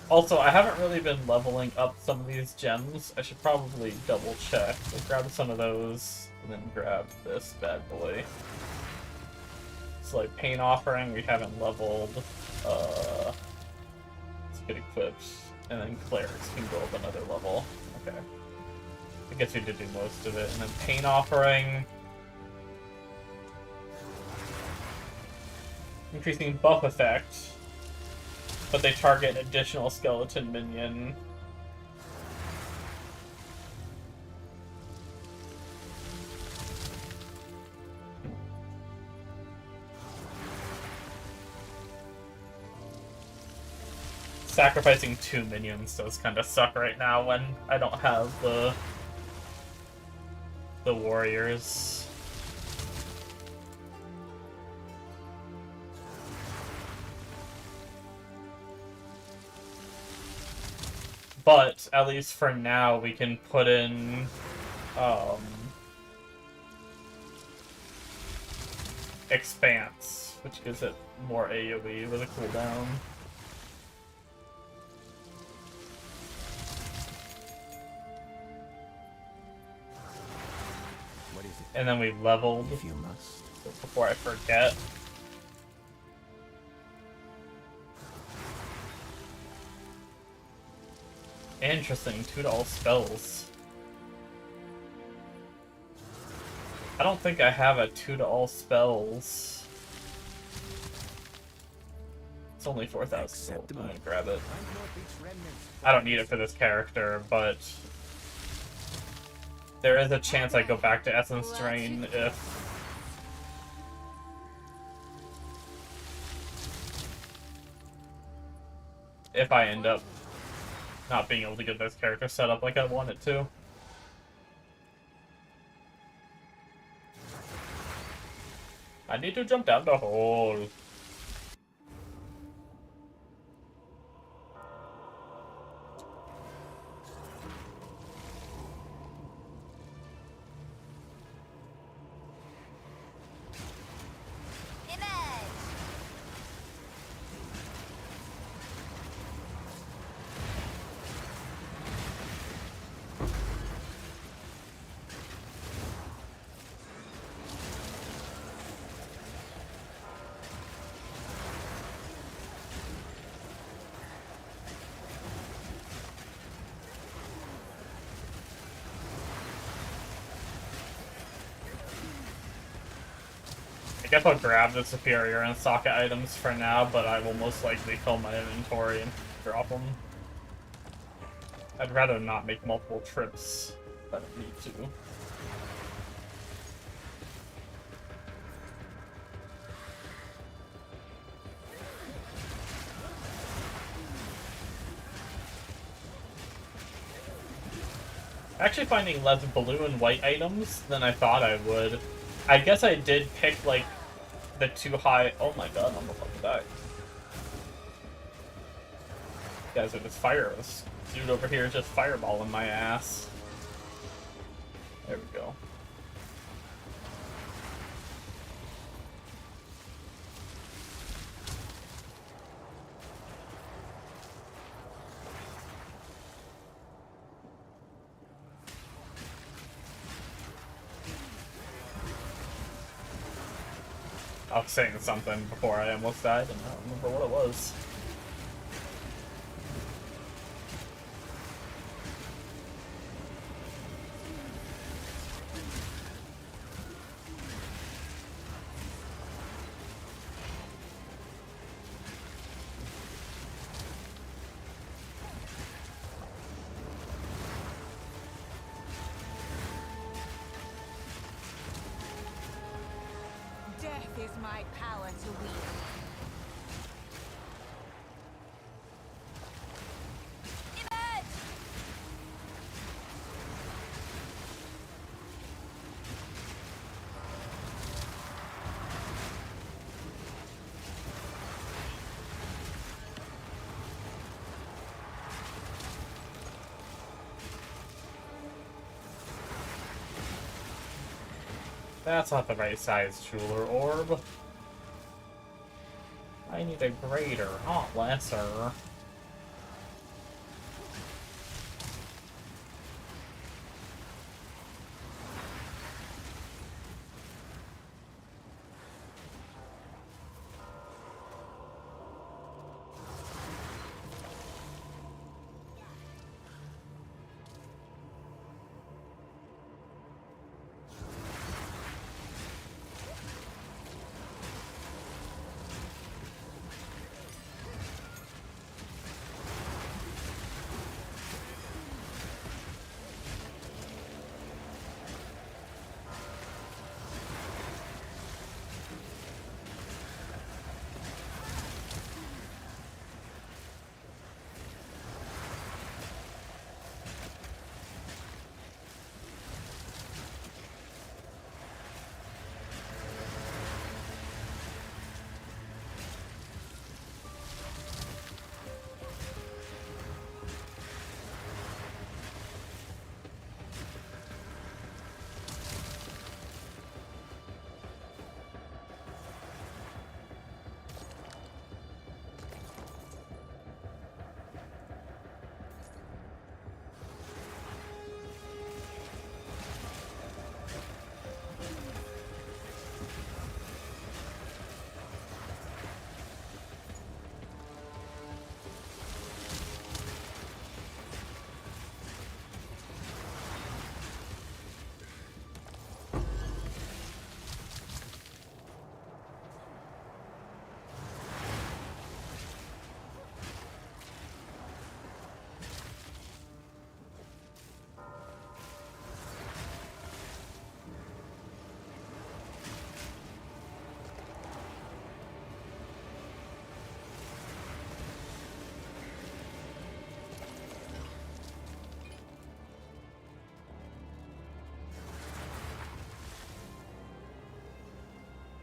Also, I haven't really been leveling up some of these gems. I should probably double check. We'll grab some of those, and then grab this bad boy. So, like, Pain Offering, we haven't leveled. Let's get equipped. And then Clerics can go up another level. Okay. I guess we did do most of it. And then Pain Offering. Increasing buff effect. But they target additional skeleton minion. Sacrificing 2 minions does kind of suck right now when I don't have the warriors. But, at least for now, we can put in, Expanse, which gives it more AoE with a cooldown. What is it? And then we leveled, If you must. before I forget. Interesting, 2 spells. I don't think I have a 2 spells. It's only 4,000 gold. I'm gonna grab it. Find more breach remnants. I don't need it for this character, but there is a chance I go back to Essence Drain if if I end up not being able to get this character set up like I want it to. I need to jump down the hole. I guess I'll grab the superior and socket items for now, but I will most likely fill my inventory and drop them. I'd rather not make multiple trips if I don't need to. Actually finding less blue and white items than I thought I would. I guess I did pick, like, the too high... Oh my god, I'm about to die. You guys are just fire. This dude over here is just fireballing my ass. There we go. I was saying something before I almost died, and I don't remember what it was. Death is my power to wield. That's not the right size jeweler orb. I need a greater, not lesser.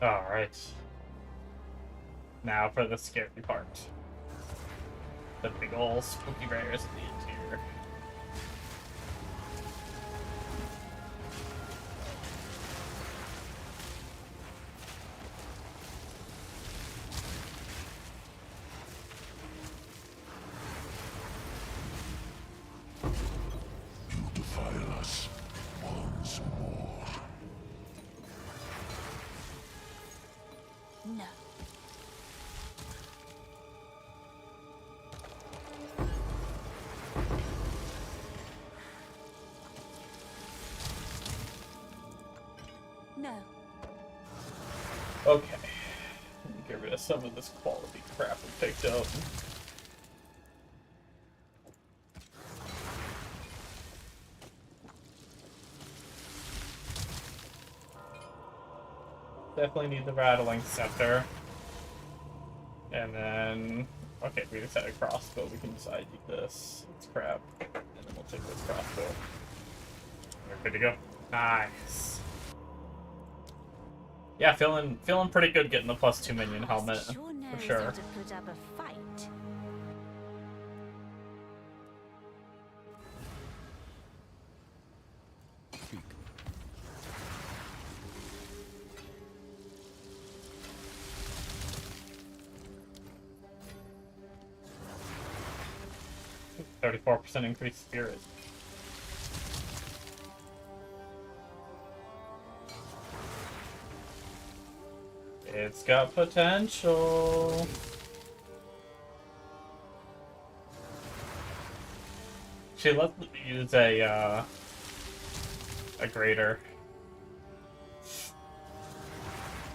Alright. Now for the scary part. The big ol' spooky bears in the interior. You defile us once more. No. No. Okay. Let me get rid of some of this quality crap we picked up. Definitely need the rattling scepter. And then... Okay, we just had a crossbow. We can decide to keep this. It's crap. And then we'll take this crossbow. We're good to go. Nice. Yeah, feeling pretty good getting the +2 minion helmet. Sure knows For sure. how to put up a fight. 34% increased spirit. It's got potential. She let me use a grater.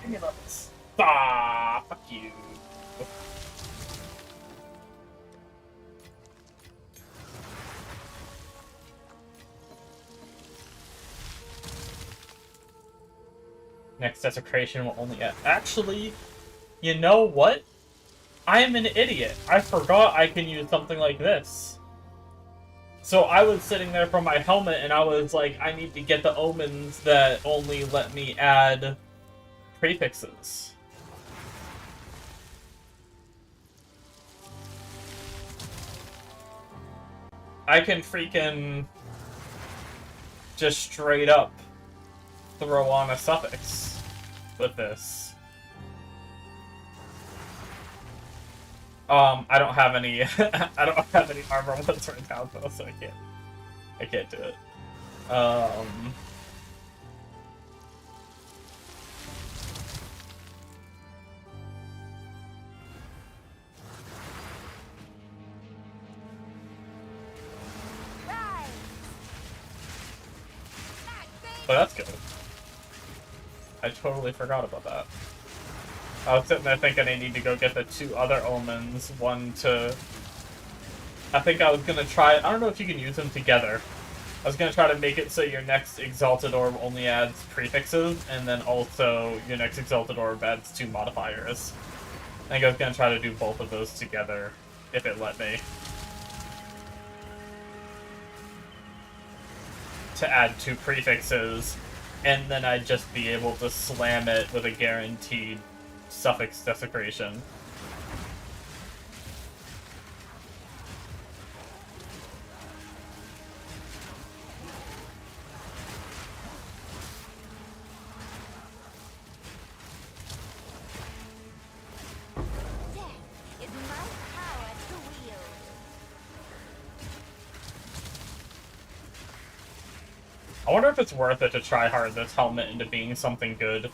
Give me levels. Ah, fuck you. Next desecration will only add. Actually, you know what? I am an idiot. I forgot I can use something like this. So I was sitting there for my helmet and I was like, I need to get the omens that only let me add prefixes. I can freaking just straight up throw on a suffix with this. I don't have any I don't have any armor ones right now though, so I can't do it. But that's good. I totally forgot about that. I was sitting there thinking I need to go get the 2 other omens. One to... I think I was going to try... I don't know if you can use them together. I was going to try to make it so your next Exalted Orb only adds prefixes, and then also your next Exalted Orb adds 2 modifiers. I think I was going to try to do both of those together, if it let me. To add 2 prefixes, and then I'd just be able to slam it with a guaranteed suffix desecration. Death is my power to wield. I wonder if it's worth it to try hard this helmet into being something good.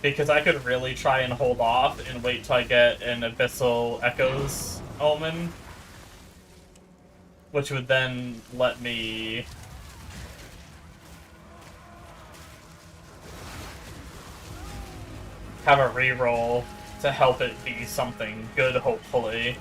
Because I could really try and hold off and wait till I get an Abyssal Echoes omen. Which would then let me... have a reroll to help it be something good, hopefully.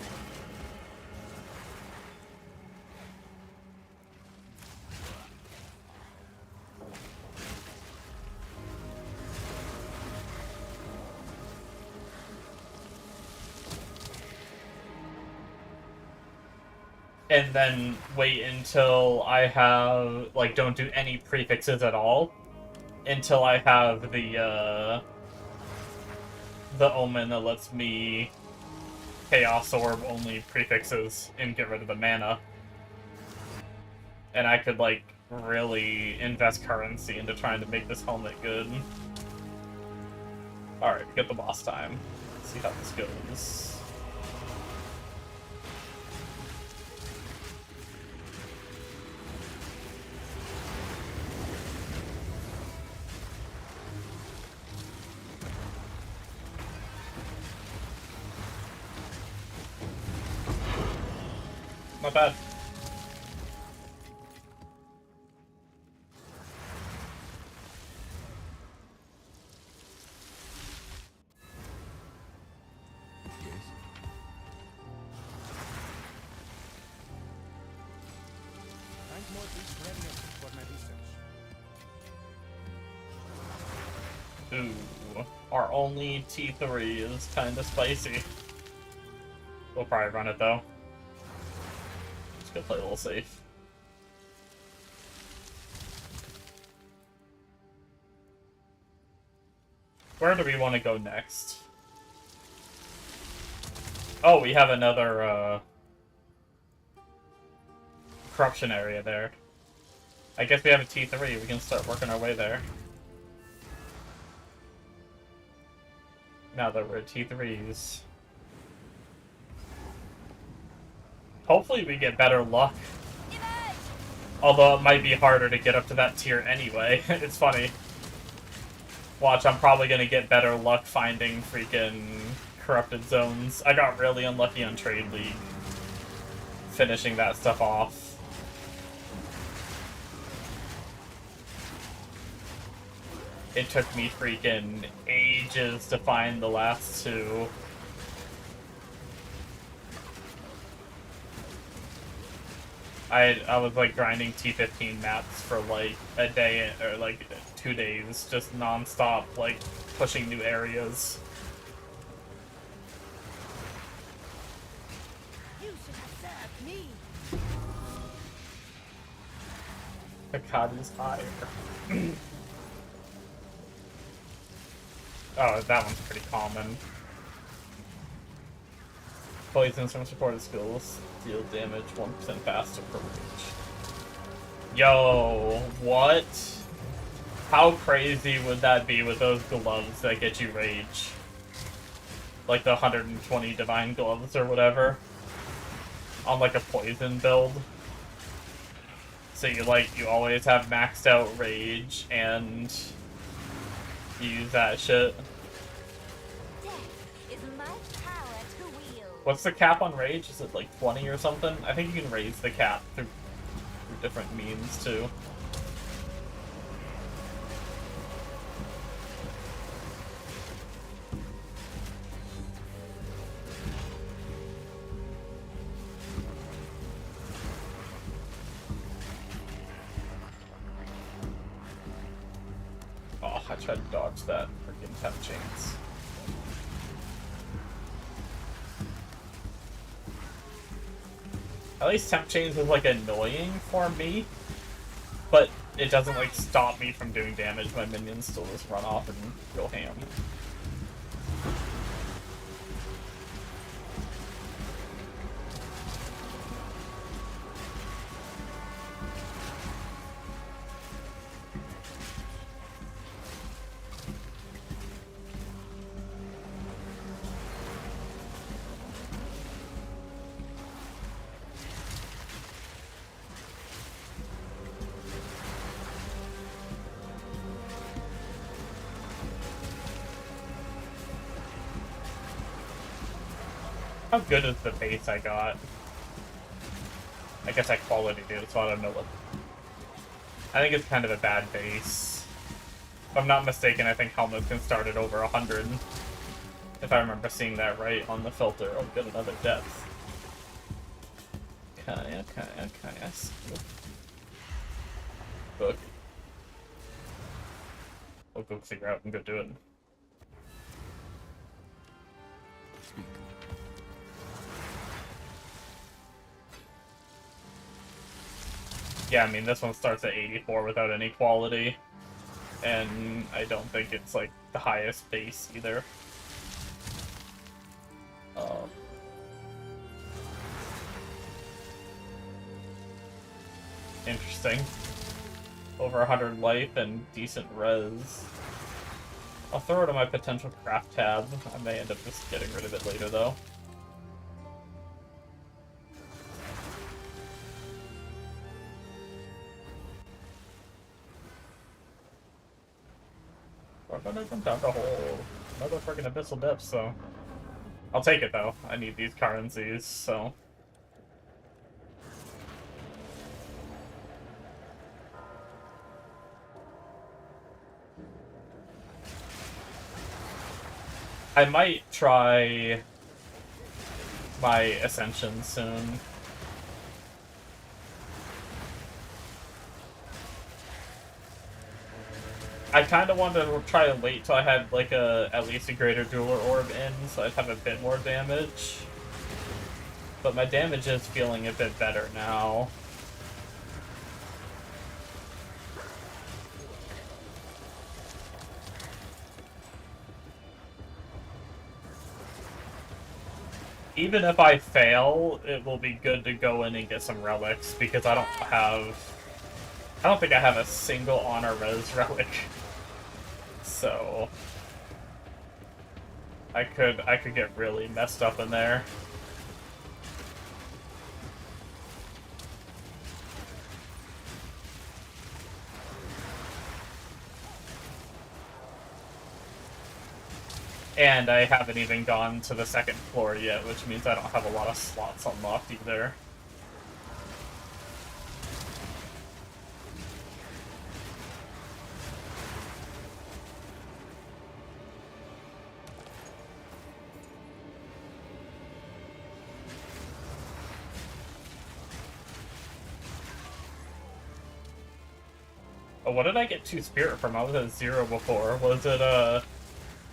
And then wait until I have, like, don't do any prefixes at all. Until I have the, the Omen that lets me Chaos Orb only prefixes and get rid of the mana. And I could, like, really invest currency into trying to make this helmet good. Alright, we get the boss time. Let's see how this goes. Not bad. Find more beast remnants for my research. Ooh, our only T3 is kinda spicy. We'll probably run it though. Just gonna play a little safe. Where do we want to go next? Oh, we have another, corruption area there. I guess we have a T3, we can start working our way there. Now that we're at T3s. Hopefully we get better luck. Although it might be harder to get up to that tier anyway. It's funny. Watch, I'm probably gonna get better luck finding freaking corrupted zones. I got really unlucky on Trade League. Finishing that stuff off. It took me freaking ages to find the last two. I was like grinding T15 maps for like a day or like 2 days, just non-stop, like pushing new areas. You should have served me. Hikaru's higher. Oh, that one's pretty common. Poisons from supported skills deal damage 1% faster per range. Yo, what? How crazy would that be with those gloves that get you rage? Like the 120 divine gloves or whatever. On like a poison build. So you always have maxed out rage and you use that shit. What's the cap on rage? Is it like 20 or something? I think you can raise the cap through different means too. Oh, I tried to dodge that freaking temp chains. At least temp chains is like annoying for me, but it doesn't like stop me from doing damage. My minions still just run off and go ham. How good is the base I got? I guess I quality it, so I don't know what... I think it's kind of a bad base. If I'm not mistaken, I think helmets can start at over 100. If I remember seeing that right on the filter. Oh, good, another depth. Okay. I see. Book. We'll go figure out and go do it. Speak. Yeah, I mean, this one starts at 84 without any quality, and I don't think it's, like, the highest base either. Interesting. Over 100 life and decent res. I'll throw it on my potential craft tab. I may end up just getting rid of it later, though. I'm gonna jump down the hole. Another freaking abyssal depth, so... I'll take it, though. I need these currencies, so... I might try my Ascension soon. I kind of wanted to try to wait till I had like at least a greater dueler orb in, so I'd have a bit more damage. But my damage is feeling a bit better now. Even if I fail, it will be good to go in and get some relics, because I don't think I have a single honor res relic. So I could get really messed up in there. And I haven't even gone to the second floor yet, which means I don't have a lot of slots unlocked either. Oh, what did I get 2 spirit from? I was at 0 before. Was it,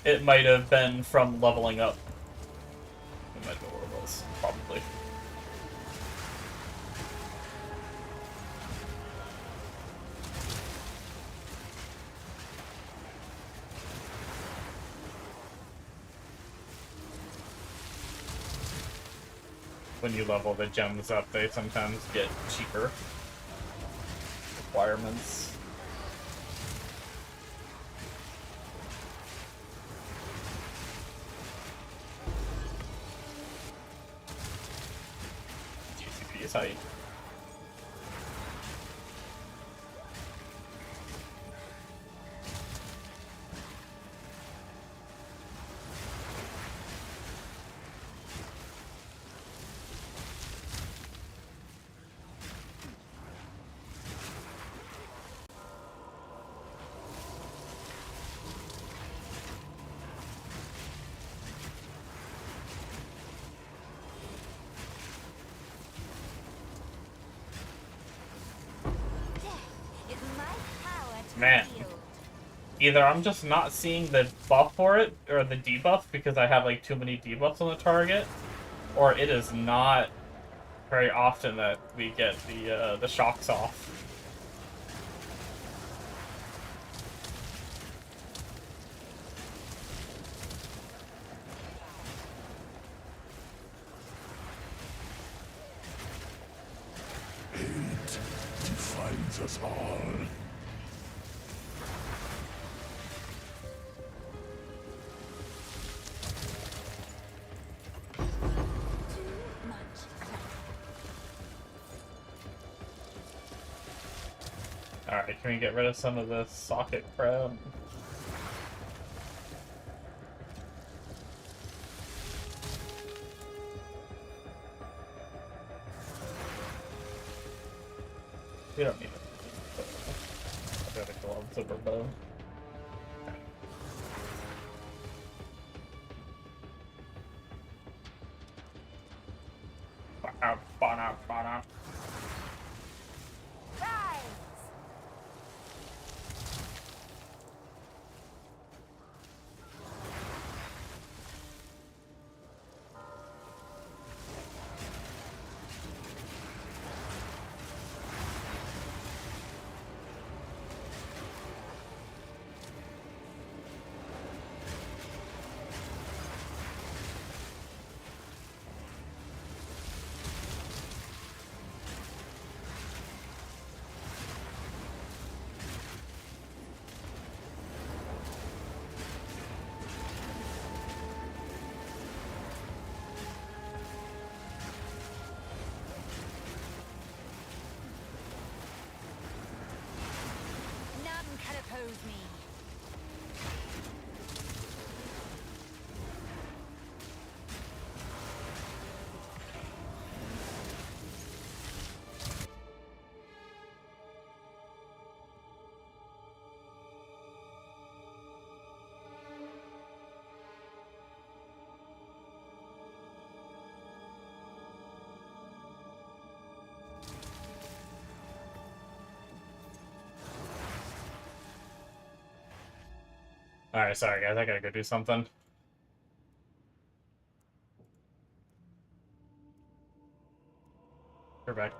it might have been from leveling up. It might be where it was, probably. When you level the gems up, they sometimes get cheaper requirements. Is height. Man, either I'm just not seeing the buff for it, or the debuff, because I have like too many debuffs on the target, or it is not very often that we get the shocks off. Hate defines us all. Alright, can we get rid of some of this socket crap? We don't need it. I gotta go on super bow. Alright, sorry guys, I gotta go do something. We're back.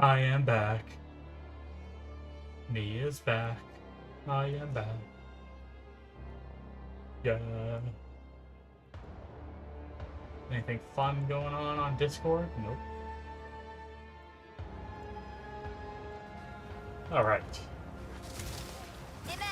I am back. Me is back. I am back. Yeah. Anything fun going on Discord? Nope. Alright. Image.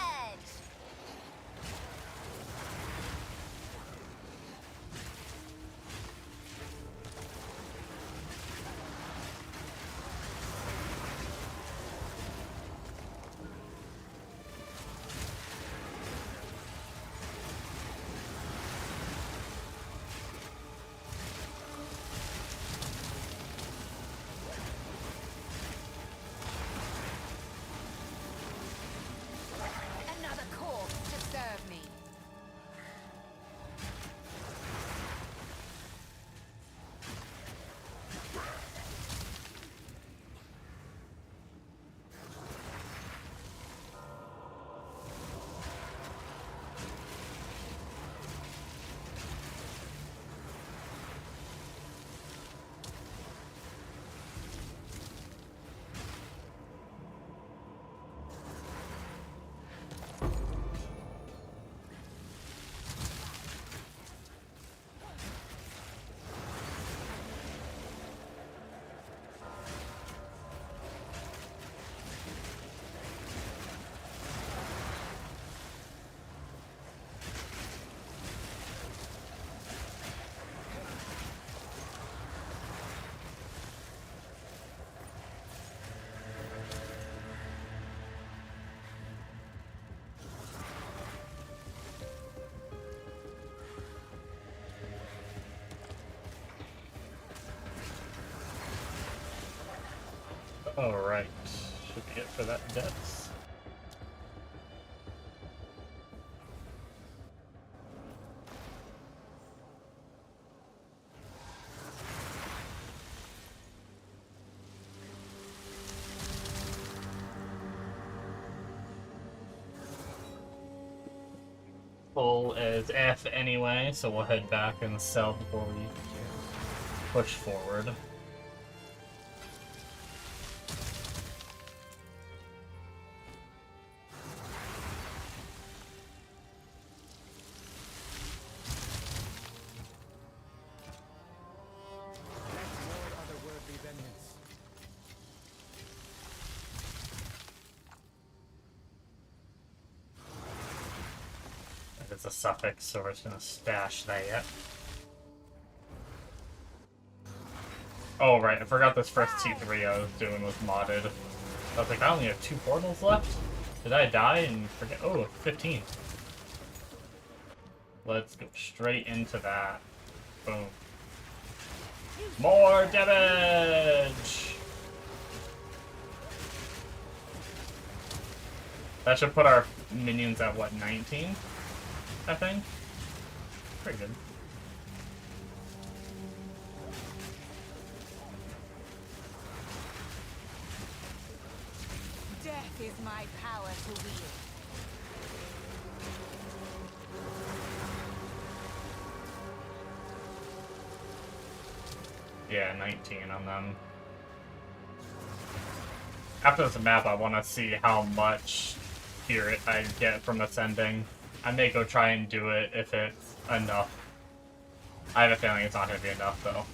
Another corpse to serve me. Alright. Should be it for that depth. Full is F anyway, so we'll head back and sell before we push forward. Let no otherworldly vengeance. It's a suffix, so we're just gonna stash that. Oh, right, I forgot this first T3 I was doing was modded. I was like, I only have 2 portals left? Did I die and forget? Oh, 15. Let's go straight into that. Boom. More damage! That should put our minions at, what, 19? I think? Pretty good. Death is my power to wield. Yeah, 19 on them. After this map, I want to see how much spirit I get from ascending. I may go try and do it if it's enough. I have a feeling it's not going to be enough, though.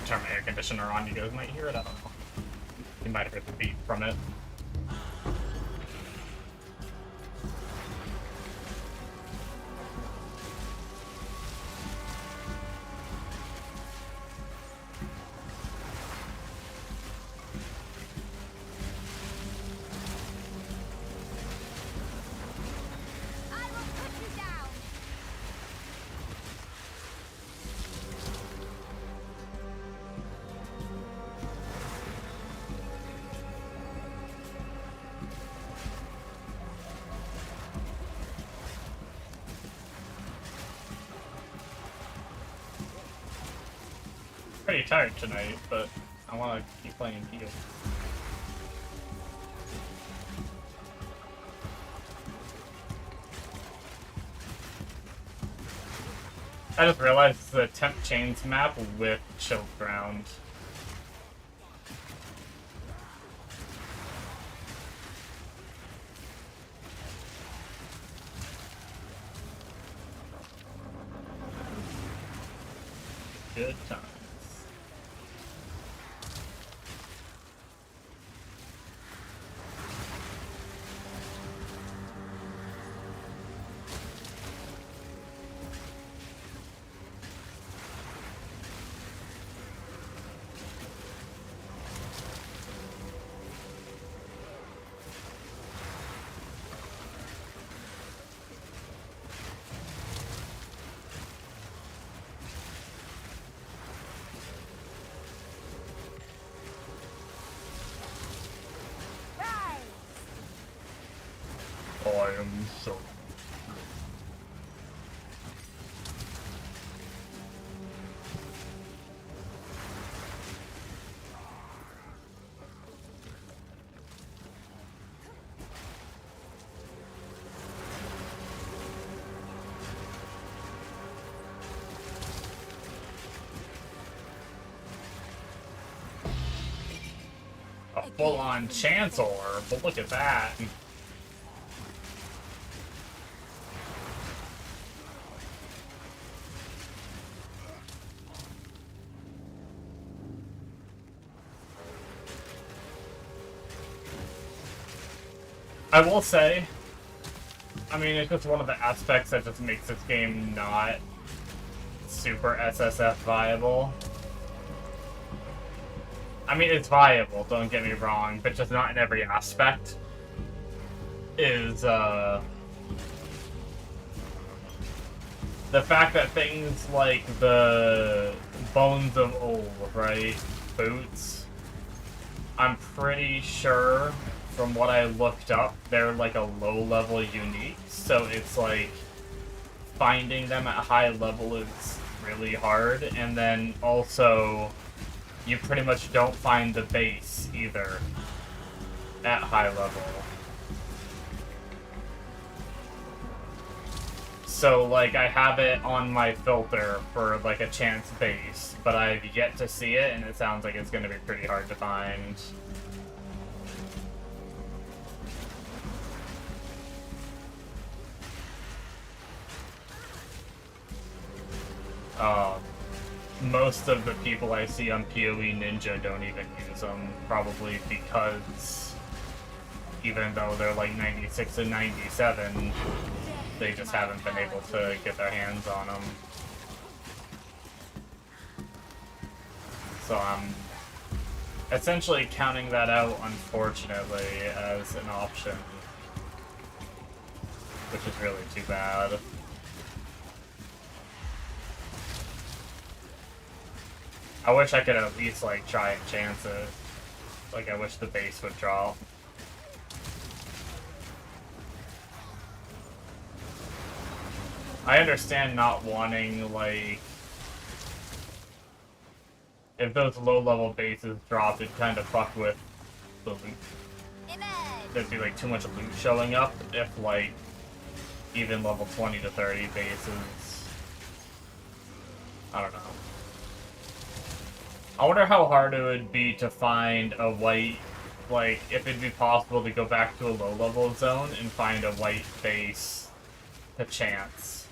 Turn my air conditioner on, you guys might hear it, I don't know. You might have heard the beat from it. pretty tired tonight, but I want to keep playing Heal. I just realized it's the Temp Chains map with Chilled Ground. Good times. Rise! I am so. A full-on Chancellor, but look at that. I will say, I mean, it's just one of the aspects that just makes this game not super SSF viable. I mean, it's viable, don't get me wrong, but just not in every aspect. Is, the fact that things like the Bones of Old, right, boots, I'm pretty sure, from what I looked up, they're like a low-level unique, so it's like, finding them at a high level is really hard, and then also, you pretty much don't find the base either at high level. So, like, I have it on my filter for, like, a chance base, but I've yet to see it, and it sounds like it's gonna be pretty hard to find. Most of the people I see on PoE Ninja don't even use them, probably because even though they're like 96 and 97, they just haven't been able to get their hands on them. So I'm essentially counting that out, unfortunately, as an option, which is really too bad. I wish I could at least, like, try and chance it. Like, I wish the base would drop. I understand not wanting, like... If those low-level bases dropped, it'd kind of fuck with the loot. There'd be, like, too much loot showing up if, like, even level 20 to 30 bases... I don't know. I wonder how hard it would be to find a white, like, if it'd be possible to go back to a low-level zone and find a white base to chance.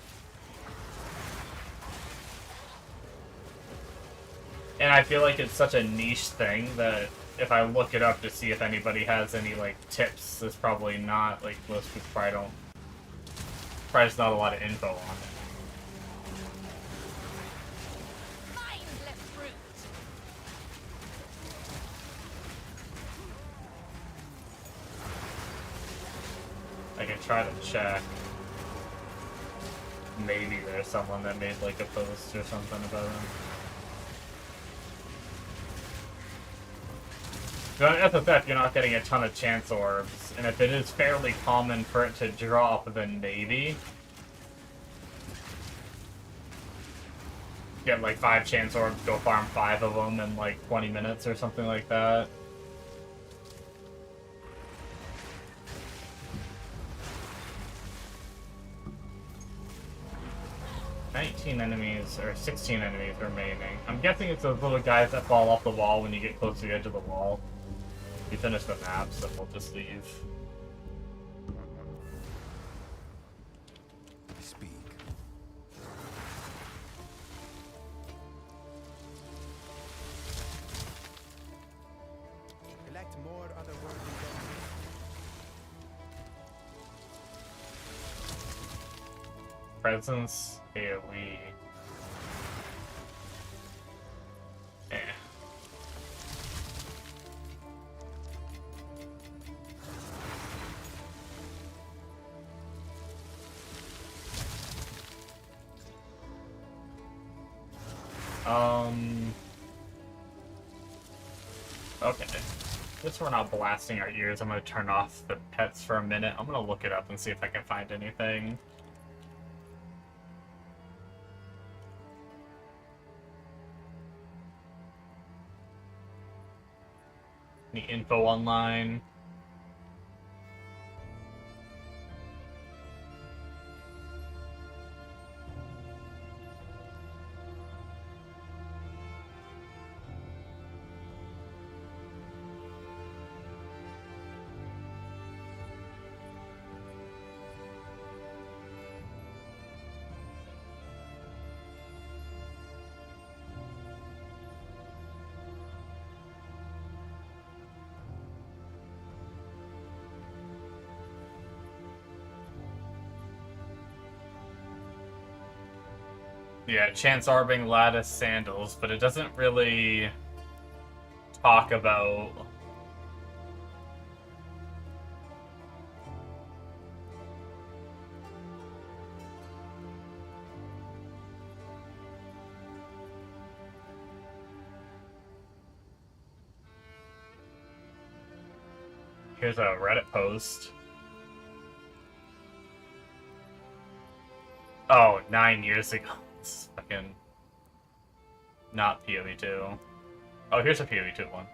And I feel like it's such a niche thing that if I look it up to see if anybody has any, like, tips, there's probably not, like, most people probably don't, probably just not a lot of info on it. I can try to check. Maybe there's someone that made like a post or something about him. So on SSF, you're not getting a ton of chance orbs, and if it is fairly common for it to drop, then maybe. Get like 5 chance orbs, go farm 5 of them in like 20 minutes or something like that. Enemies, or 16 enemies remaining. I'm guessing it's those little guys that fall off the wall when you get close to the edge of the wall. We finish the maps, then we'll just leave. Speak. Collect more otherworldly gems. Presence, AoE. Eh. Okay. Just so we're not blasting our ears, I'm gonna turn off the pets for a minute. I'm gonna look it up and see if I can find anything. Any info online? Yeah, Chance Arbing Lattice Sandals, but it doesn't really talk about... Here's a Reddit post. Oh, 9 years ago. This is fucking... not PoE2. Oh, here's a PoE2 one.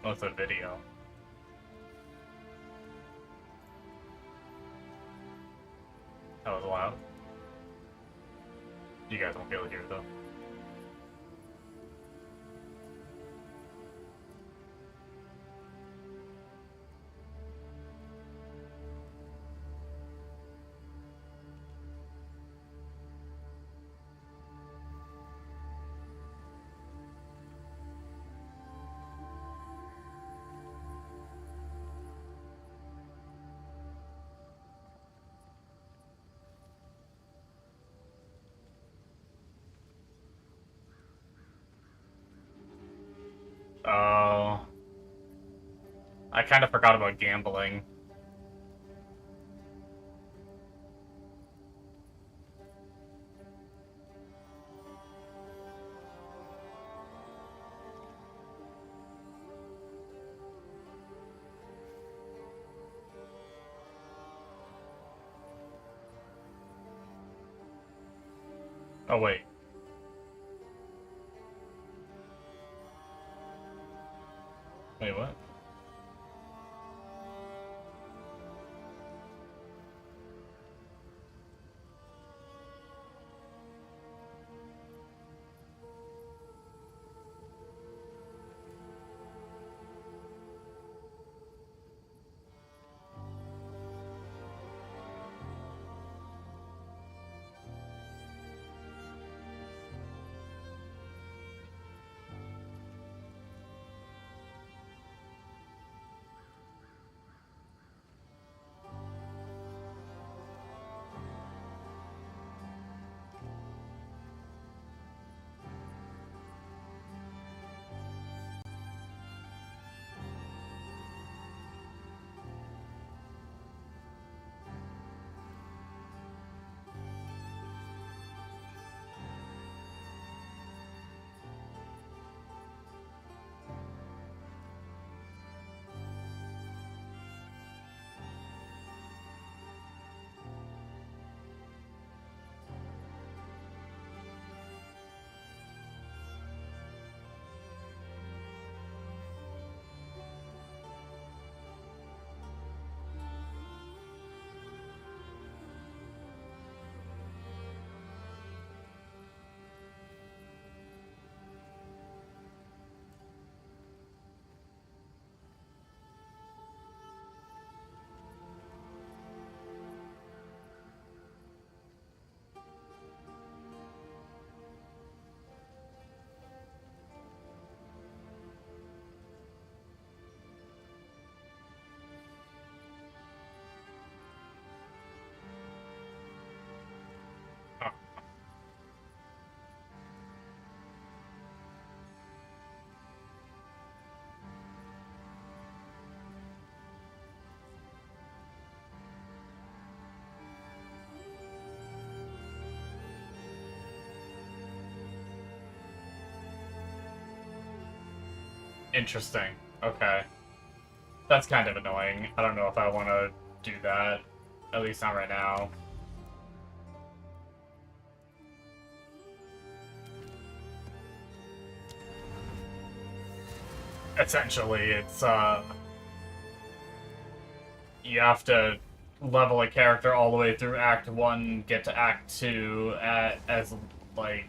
Oh, it's a video. That was loud. You guys won't be able to hear it, though. Oh. I kind of forgot about gambling. Oh, wait. Wait, what? Interesting. Okay. That's kind of annoying. I don't know if I want to do that. At least not right now. Essentially, it's, you have to level a character all the way through Act 1, get to Act 2 as, like,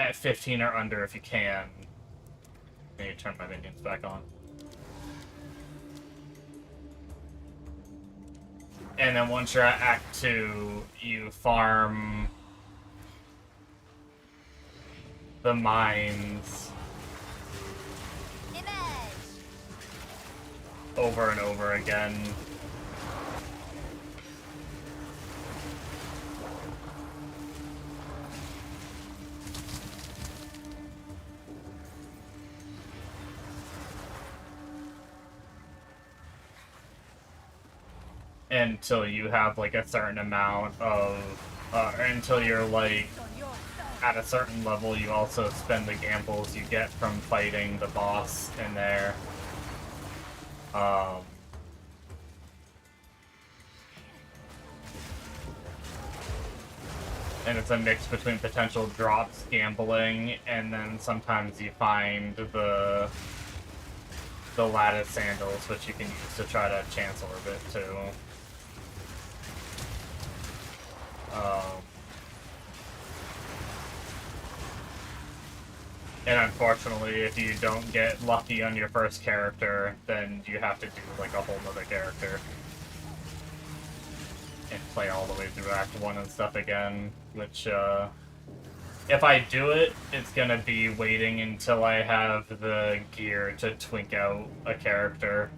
at 15 or under if you can. I need to turn my minions back on. And then once you're at Act 2, you farm the mines over and over again. Until you have, like, a certain amount of, until you're, like, at a certain level, you also spend the gambles you get from fighting the boss in there. And it's a mix between potential drops, gambling, and then sometimes you find the lattice sandals, which you can use to try to chance orbit too. And unfortunately, if you don't get lucky on your first character, then you have to do, like, a whole other character. And play all the way through Act 1 and stuff again, which, if I do it, it's gonna be waiting until I have the gear to twink out a character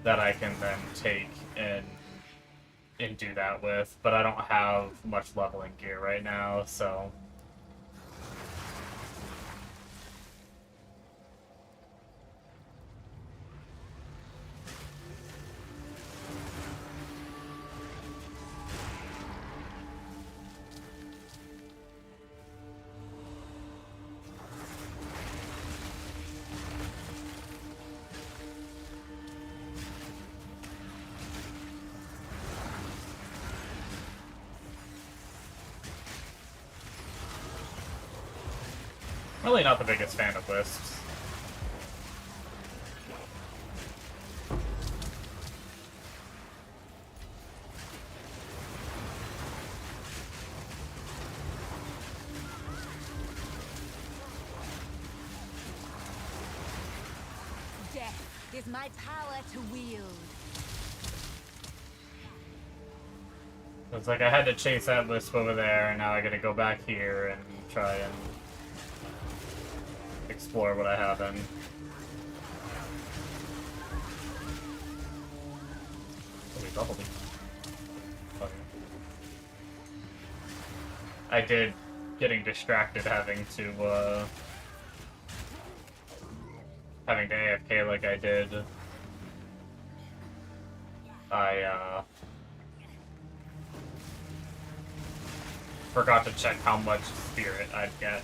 that I can then take and do that with, but I don't have much leveling gear right now, so... Really not the biggest fan of wisps. Death is my power to wield. It's like I had to chase that wisp over there, and now I gotta go back here and try and explore what I haven't. Oh, we doubled it. Okay. I did getting distracted having to AFK like I did. I forgot to check how much spirit I'd get.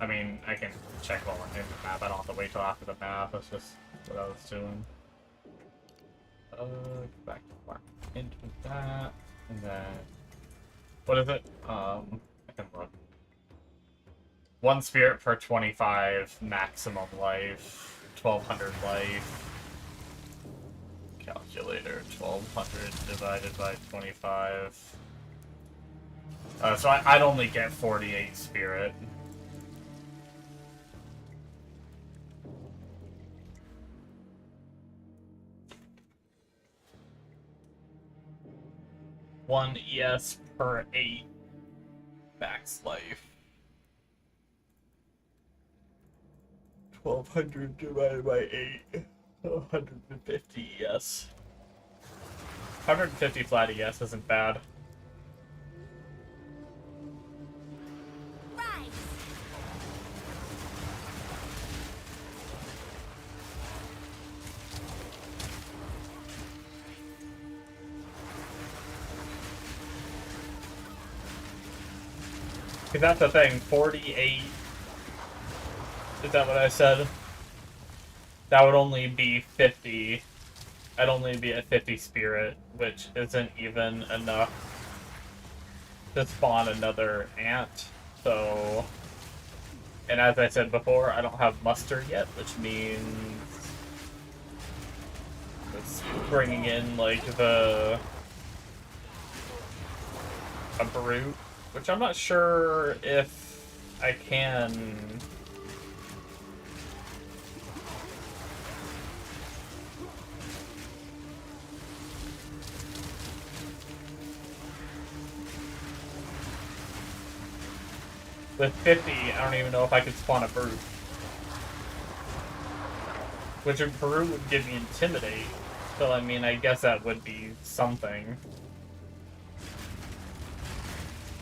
I mean, I can check while I'm in the map. I don't have to wait till after the map. That's just what I was doing. Back to mark into that, and then what is it? I can look. 1 spirit per 25 maximum life, 1200 life. Calculator, 1200 divided by 25. So I'd only get 48 spirit. One ES per 8 max life. 1200 divided by 8. 150 ES. 150 flat ES isn't bad. Because that's the thing, 48... Is that what I said? That would only be 50. I'd only be at 50 spirit, which isn't even enough to spawn another ant. So... And as I said before, I don't have muster yet, which means... It's bringing in, like, a brute, which I'm not sure if I can... With 50, I don't even know if I could spawn a brute. Which a brute would give me intimidate. So, I mean, I guess that would be something.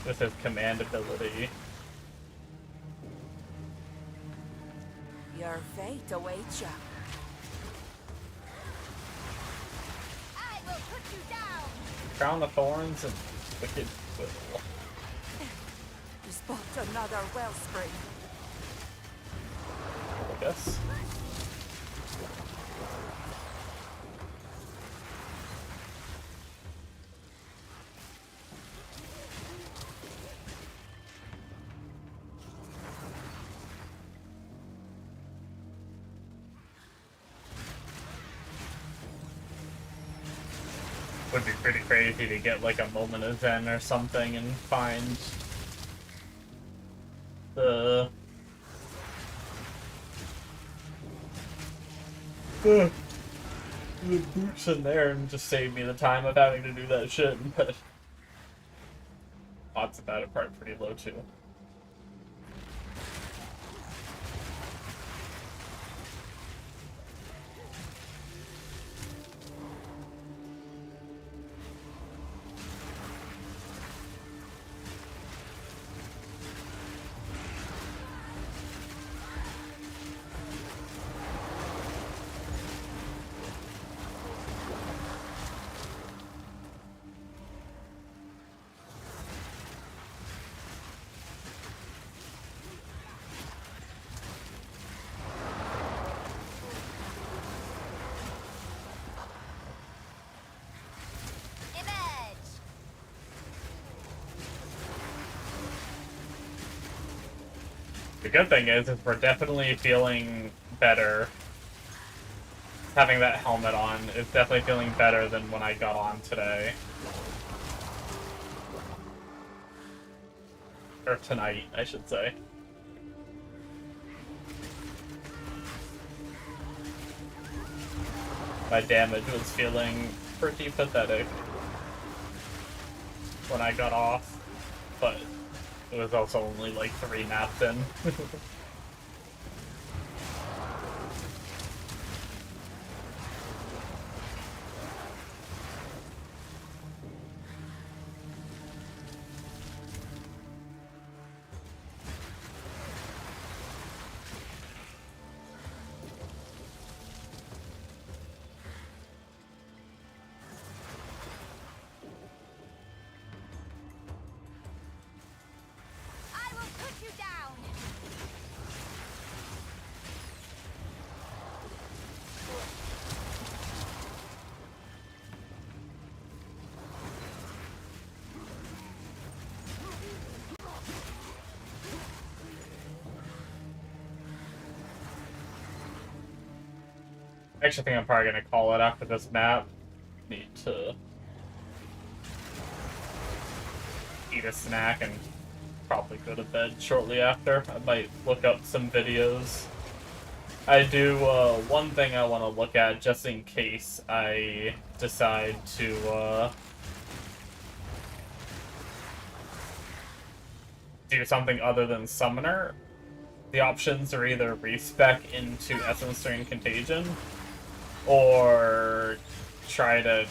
With his command ability. Your fate awaits you. I will put you down. Crown of Thorns and Wicked Will. You spot another wellspring. I guess. Would be pretty crazy to get like a moment of Zen or something and find the boots in there and just save me the time of having to do that shit, but odds of that are probably pretty low too. The good thing is we're definitely feeling better. Having that helmet on is definitely feeling better than when I got on today. Or tonight, I should say. My damage was feeling pretty pathetic when I got off, but it was also only like 3 maps in. I actually think I'm probably going to call it after this map. Need to eat a snack and probably go to bed shortly after. I might look up some videos. I do, one thing I want to look at just in case I decide to, do something other than Summoner. The options are either respec into Essence Drain Contagion, or try to,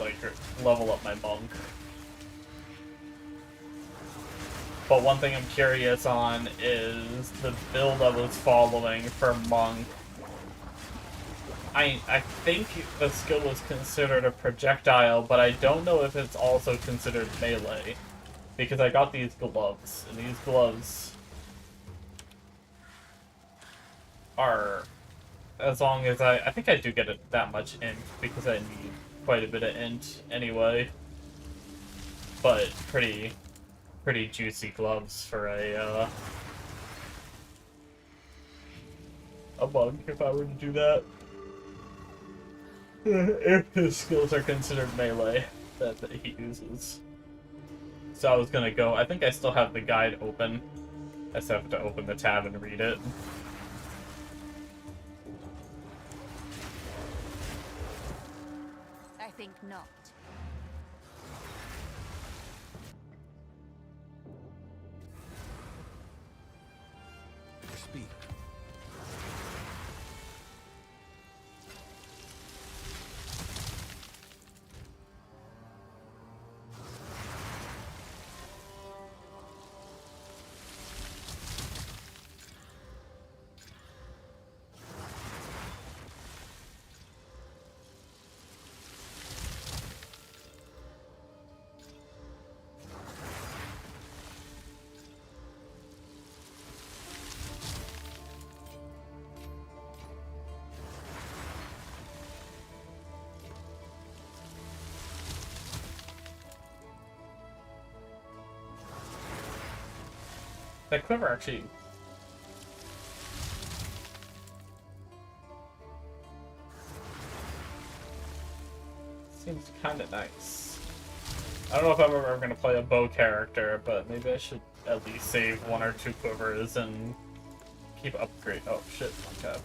like, level up my Monk. But one thing I'm curious on is the build I was following for Monk. I think the skill was considered a projectile, but I don't know if it's also considered melee. because I got these gloves, and these gloves are, as long as I think I do get it that much int, because I need quite a bit of int anyway, but pretty juicy gloves for a monk if I were to do that. If his skills are considered melee that he uses. So I was gonna go, I think I still have the guide open. I just have to open the tab and read it. I think not. Speak. That quiver actually seems kind of nice. I don't know if I'm ever going to play a bow character, but maybe I should at least save 1 or 2 quivers and keep upgrade. Oh shit, okay.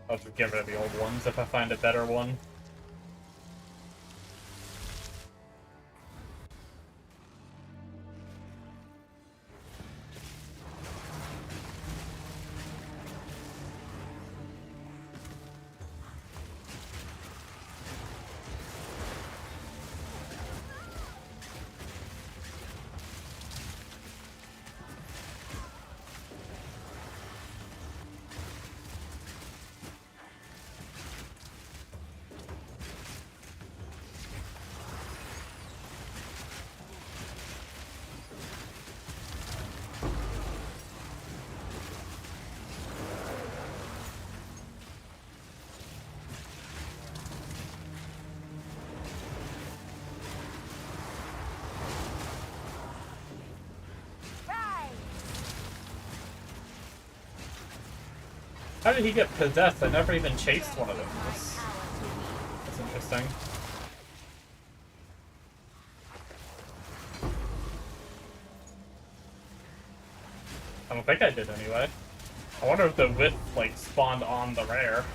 I'll just get rid of the old ones if I find a better one. How did he get possessed? I never even chased one of them. That's interesting. I don't think I did anyway. I wonder if the whip, like, spawned on the rare.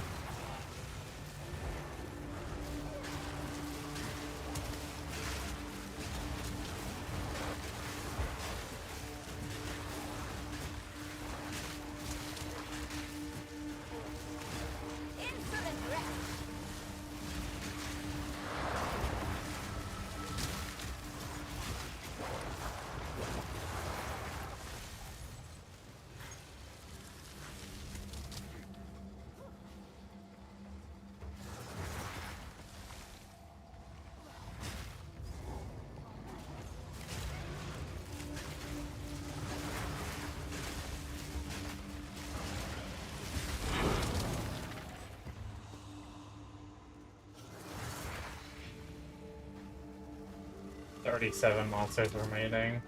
Thirty-seven monsters remaining.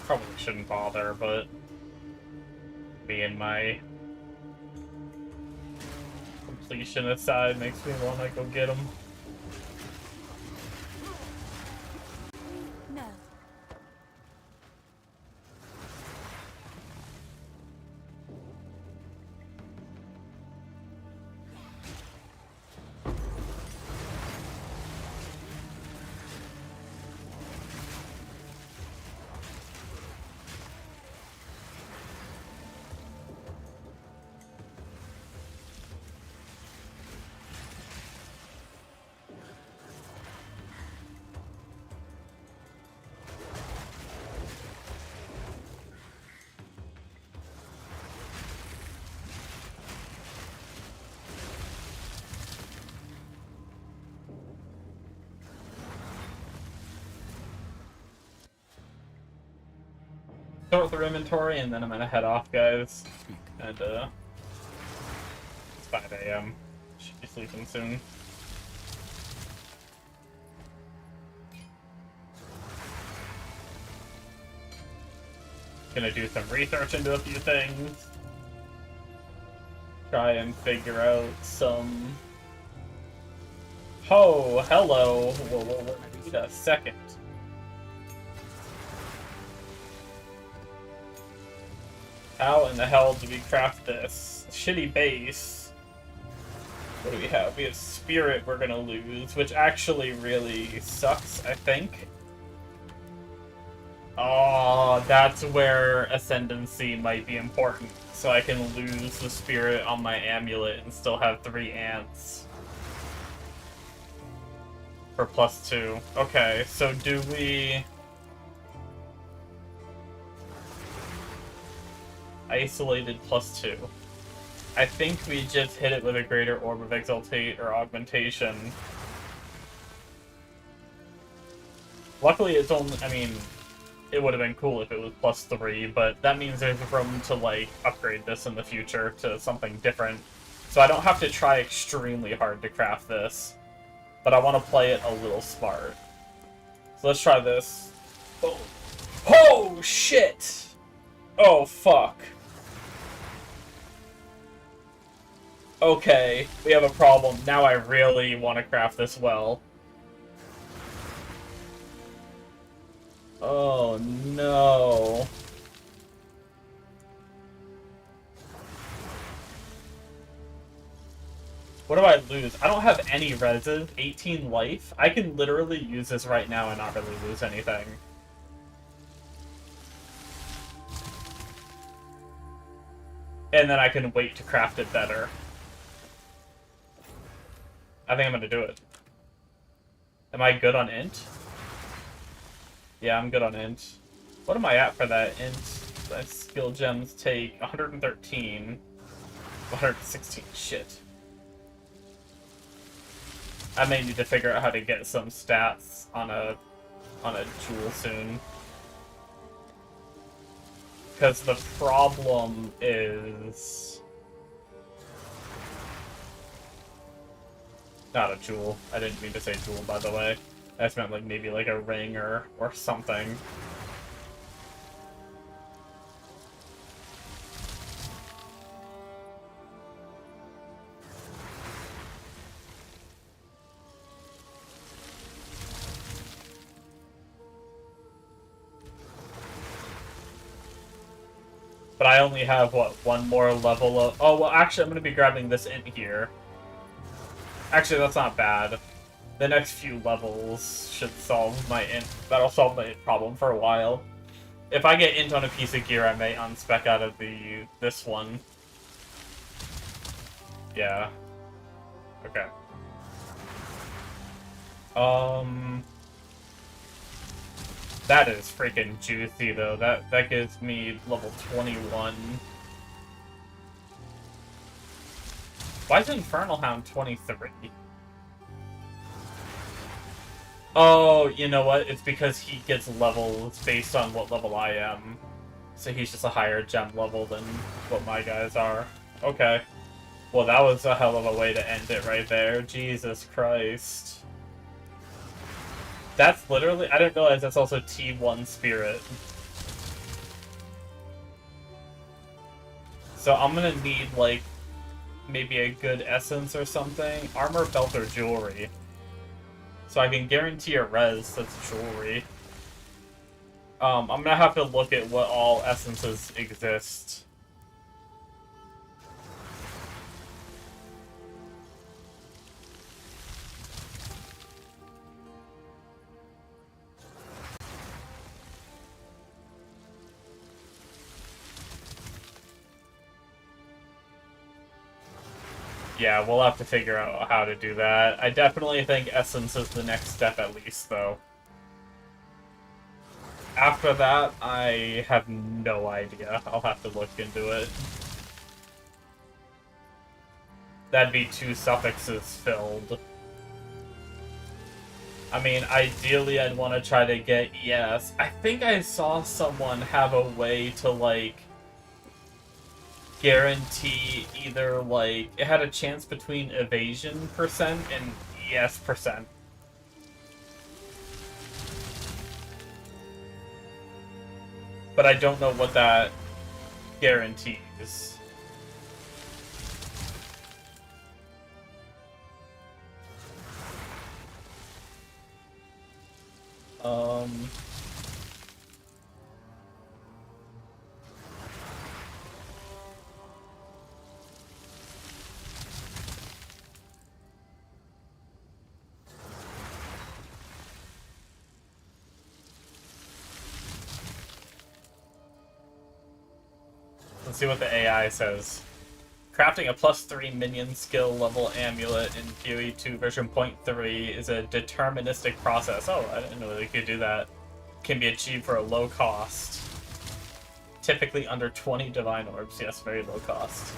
Probably shouldn't bother, but me and my completion aside makes me want to go get them. No. sort through inventory, and then I'm gonna head off, guys. Speak. And, it's 5 a.m. Should be sleeping soon. Gonna do some research into a few things. Try and figure out some... Oh, hello! Whoa, wait a second. How in the hell do we craft this? Shitty base. What do we have? We have Spirit we're gonna lose, which actually really sucks, I think. Oh, that's where Ascendancy might be important. So I can lose the Spirit on my amulet and still have 3 ants. For +2. Okay, so do we... Isolated +2. I think we just hit it with a Greater Orb of Exaltate or Augmentation. Luckily it's only... I mean... It would have been cool if it was +3, but that means there's room to, like, upgrade this in the future to something different. So I don't have to try extremely hard to craft this. But I want to play it a little smart. So let's try this. Oh, oh shit! Oh, fuck. Okay, we have a problem. Now I really want to craft this well. Oh, no. What do I lose? I don't have any reses, 18 life. I can literally use this right now and not really lose anything. And then I can wait to craft it better. I think I'm gonna do it. Am I good on int? Yeah, I'm good on int. What am I at for that int? My skill gems take 113. 116. Shit. I may need to figure out how to get some stats on a jewel soon. Because the problem is... Not a jewel. I didn't mean to say jewel, by the way. I just meant like maybe like a ring or something. But I only have, what, one more level of... Oh, well, actually, I'm going to be grabbing this int here. Actually, that's not bad. The next few levels should solve my int. That'll solve my int problem for a while. If I get int on a piece of gear, I may unspec out of this one. Yeah. Okay. That is freaking juicy, though. That gives me level 21. Why is Infernal Hound 23? Oh, you know what? It's because he gets levels based on what level I am. So he's just a higher gem level than what my guys are. Okay. Well, that was a hell of a way to end it right there. Jesus Christ. That's literally... I didn't realize that's also T1 Spirit. So I'm gonna need, like, maybe a good essence or something. Armor, belt, or jewelry. So I can guarantee a res that's jewelry. I'm gonna have to look at what all essences exist. Yeah, we'll have to figure out how to do that. I definitely think Essence is the next step at least, though. After that, I have no idea. I'll have to look into it. That'd be 2 suffixes filled. I mean, ideally I'd want to try to get ES. I think I saw someone have a way to, like, guarantee either, like, it had a chance between evasion percent and ES percent. But I don't know what that guarantees. Let's see what the AI says. Crafting a +3 minion skill level amulet in PoE 2 version 0.3 is a deterministic process. Oh, I didn't know they could do that. Can be achieved for a low cost. Typically under 20 divine orbs. Yes, very low cost.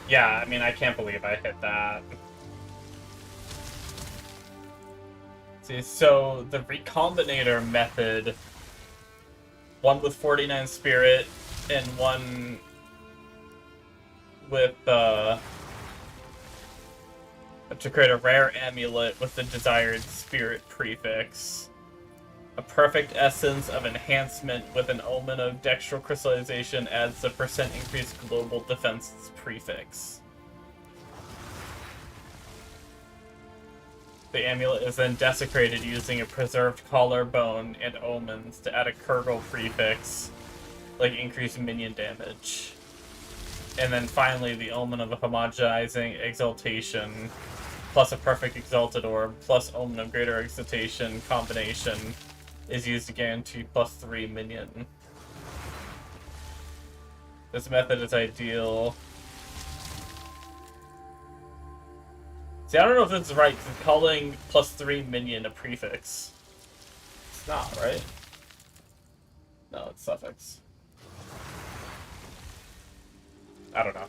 Yeah, I mean, I can't believe I hit that. See, so the Recombinator method, one with 49 spirit and one with, to create a rare amulet with the desired spirit prefix. A perfect essence of enhancement with an omen of dextral crystallization adds the percent increased global defense prefix. The amulet is then desecrated using a preserved collarbone and omens to add a Kurgle prefix, like increased minion damage. And then finally, the omen of a homogenizing exaltation, plus a perfect exalted orb, plus omen of greater exaltation combination is used to guarantee +3 minion. This method is ideal. See, I don't know if this is right, because calling +3 minion a prefix. It's not, right? No, it's suffix. I don't know.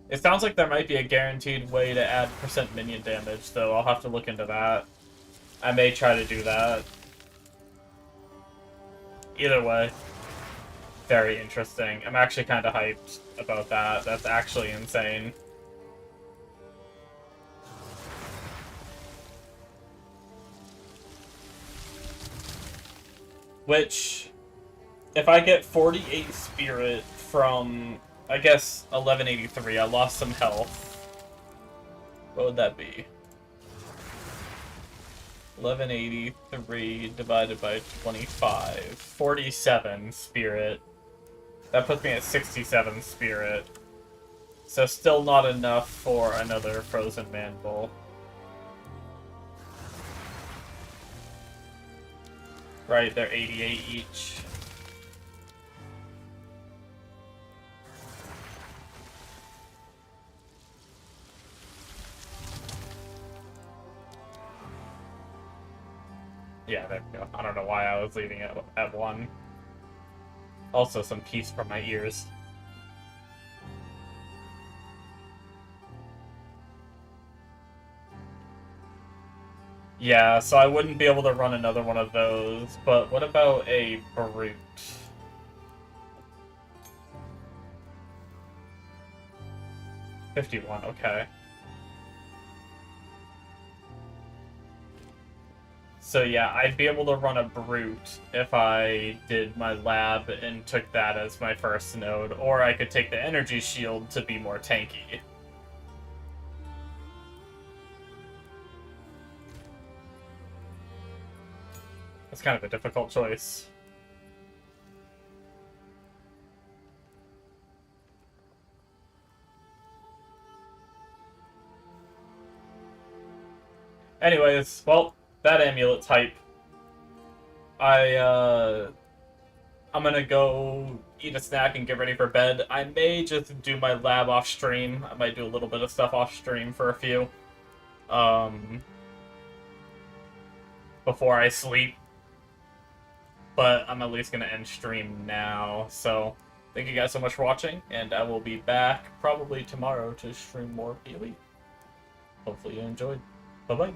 It sounds like there might be a guaranteed way to add percent minion damage, though I'll have to look into that. I may try to do that. Either way, very interesting. I'm actually kind of hyped about that. That's actually insane. Which, if I get 48 spirit from, I guess, 1183, I lost some health. What would that be? 1183 divided by 25. 47 spirit. That puts me at 67 spirit. So still not enough for another Frozen Mantle. Right, they're 88 each. Yeah, there we go. I don't know why I was leaving it at 1. Also, some peace from my ears. Yeah, so I wouldn't be able to run another one of those, but what about a Brute? $51, okay. So yeah, I'd be able to run a Brute if I did my lab and took that as my first node, or I could take the energy shield to be more tanky. It's kind of a difficult choice. Anyways, well, that amulet's hype. I'm gonna go eat a snack and get ready for bed. I may just do my lab off stream. I might do a little bit of stuff off stream for a few. Before I sleep. But I'm at least gonna end stream now. So, thank you guys so much for watching, and I will be back probably tomorrow to stream more PoE. Hopefully you enjoyed. Bye-bye.